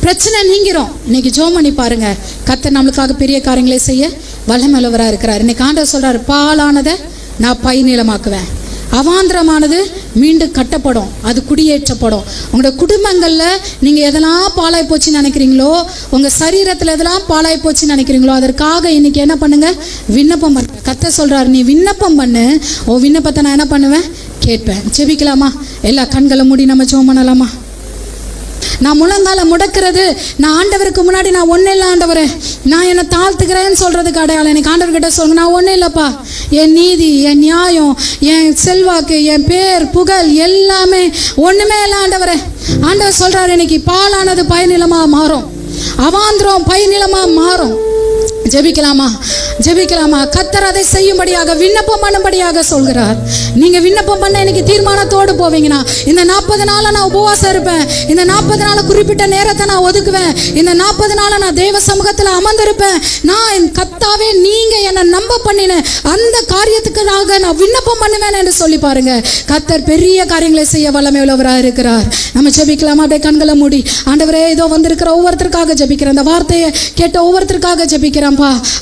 பிரச்சனை நீங்கிரும். இன்னைக்கு ஜெபம் பண்ணி பாருங்க, கர்த்தர் நம்மளுக்காக பெரிய காரியங்களை செய்ய வல்லமையுள்ளவராக இருக்கிறார். இன்னைக்கு ஆண்டவர் சொல்றாரு, பாலானதை நான் பயிர்நிலமாக்குவேன், அவாந்திரமானது மீண்டும் கட்டப்படும், அது குடியேற்றப்படும். உங்களோட குடும்பங்களில் நீங்கள் எதெல்லாம் பாலாய் போச்சுன்னு நினைக்கிறீங்களோ, உங்கள் சரீரத்தில் எதெல்லாம் பாலாய் போச்சுன்னு நினைக்கிறீங்களோ, அதற்காக இன்னைக்கு என்ன பண்ணுங்க? விண்ணப்பம் பண்ண. கர்த்தர் சொல்றாரு, நீ விண்ணப்பம் பண்ணு, உன் விண்ணப்பத்தை நான் என்ன பண்ணுவேன்? கேட்பேன். ஜெபிக்கலாமா? எல்லா கண்களை மூடி நம்ம ஜெபம் பண்ணலாமா? நான் முழங்கால முடக்கிறது, நான் ஆண்டவருக்கு முன்னாடி நான் ஒன்றும் இல்லை ஆண்டவரே, நான் என்னை தாழ்த்துக்கிறேன்னு சொல்றதுக்கு அடையாளம். எனக்கு ஆண்டவர்கிட்ட சொல்லுங்க, நான் ஒன்றும் இல்லைப்பா, என் நீதி, என் நியாயம், என் செல்வாக்கு, என் பேர், புகழ் எல்லாமே ஒண்ணுமே இல்லை ஆண்டவரே. ஆண்டவர் சொல்றாரு, இன்னைக்கு பாலானது பயனிலமா மாறும், அவாந்திரம் பயனிலமா மாறும். ஜெபிக்கலாமா? ஜெபிக்கலாமா? கர்த்தர் அதை செய்யும்படியாக விண்ணப்பம் பண்ணும்படியாக சொல்கிறார். நீங்க விண்ணப்பம் பண்ண இன்னைக்கு தீர்மானத்தோடு போவீங்கன்னா, இந்த 40 நாளை நான் உபவாசம் இருப்பேன், இந்த 40 நாளை குறிப்பிட்ட நேரத்தை நான் ஒதுக்குவேன், இந்த 40 நாளை நான் தேவ சமூகத்தில் அமர்ந்திருப்பேன், நான் கர்த்தாவே நீங்க என்னை நம்ப பண்ணின அந்த காரியத்துக்காக நான் விண்ணப்பம் பண்ணுவேன் என்று சொல்லி பாருங்க. கர்த்தர் பெரிய காரியங்களை செய்ய வல்லமை உள்ளவராக இருக்கிறார். நம்ம ஜெபிக்கலாமா? அப்படியே கண்களை மூடி, ஆண்டவரே இதோ வந்திருக்கிற ஒவ்வொருத்தருக்காக ஜெபிக்கிறேன், இந்த வார்த்தையை கேட்ட ஒவ்வொருத்தருக்காக ஜெபிக்கிறேன்.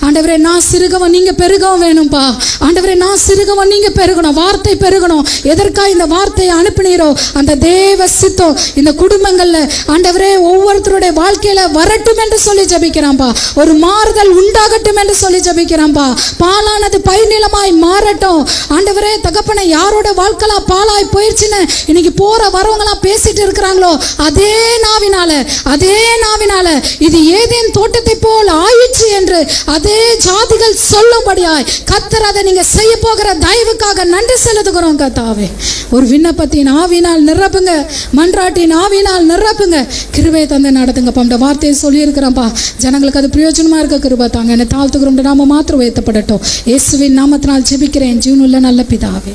ஆண்டவரே நான் சிறுகவும் நீங்க பெருகவும் வேணும்பா. ஆண்டவரே நான் சிறுகவும் நீங்க பெருகணும், வார்த்தை பெருகணும். எதற்காக இந்த வார்த்தையை அனுப்பினீரோ அந்த தேவ சித்தம் இந்த குடும்பங்கள்ல ஆண்டவரே ஒவ்வொருத்தருடைய வாழ்க்கையில வரட்டும் என்று சொல்லி ஜெபிக்கிறான்பா. ஒரு மாறுதல் உண்டாகட்டும் என்று சொல்லி ஜெபிக்கிறான்பா. பாலானது பைநிலமாய் மாறட்டும் ஆண்டவரே. தகப்பனை யாரோட வாழ்க்கையில பாலாய் போயிடுச்சுன்னு இன்னைக்கு போற வரவங்களாம் பேசிட்டு இருக்கிறாங்களோ, அதே நாவினால இது ஏதேன் தோட்டத்தை போல் ஆயிடுச்சு என்று அதே ஜாதிகள் சொல்லும்படியாய் கர்த்தர் அதை நீங்க செய்ய போகிற தயவுக்காக நன்றி செலுத்துகிறோம் கர்த்தாவே. ஒரு விண்ணப்பத்தின் ஆவினால் நிரப்புங்க, மன்றாட்டின் ஆவினால் நிரப்புங்க, கிருபை தந்து நடத்துங்கப்பா. இந்த வார்த்தையை சொல்லி இருக்கிறோம்ப்பா, ஜனங்களுக்கு அது பிரயோஜனமா இருக்க கிருபை தாங்க. என்னை தாழ்த்துக்கிறோம், நாம மாத்திரம் உயர்த்தப்படட்டும். இயேசுவின் நாமத்தினால் ஜெபிக்கிறேன் ஜீவனுள்ள நல்ல பிதாவே.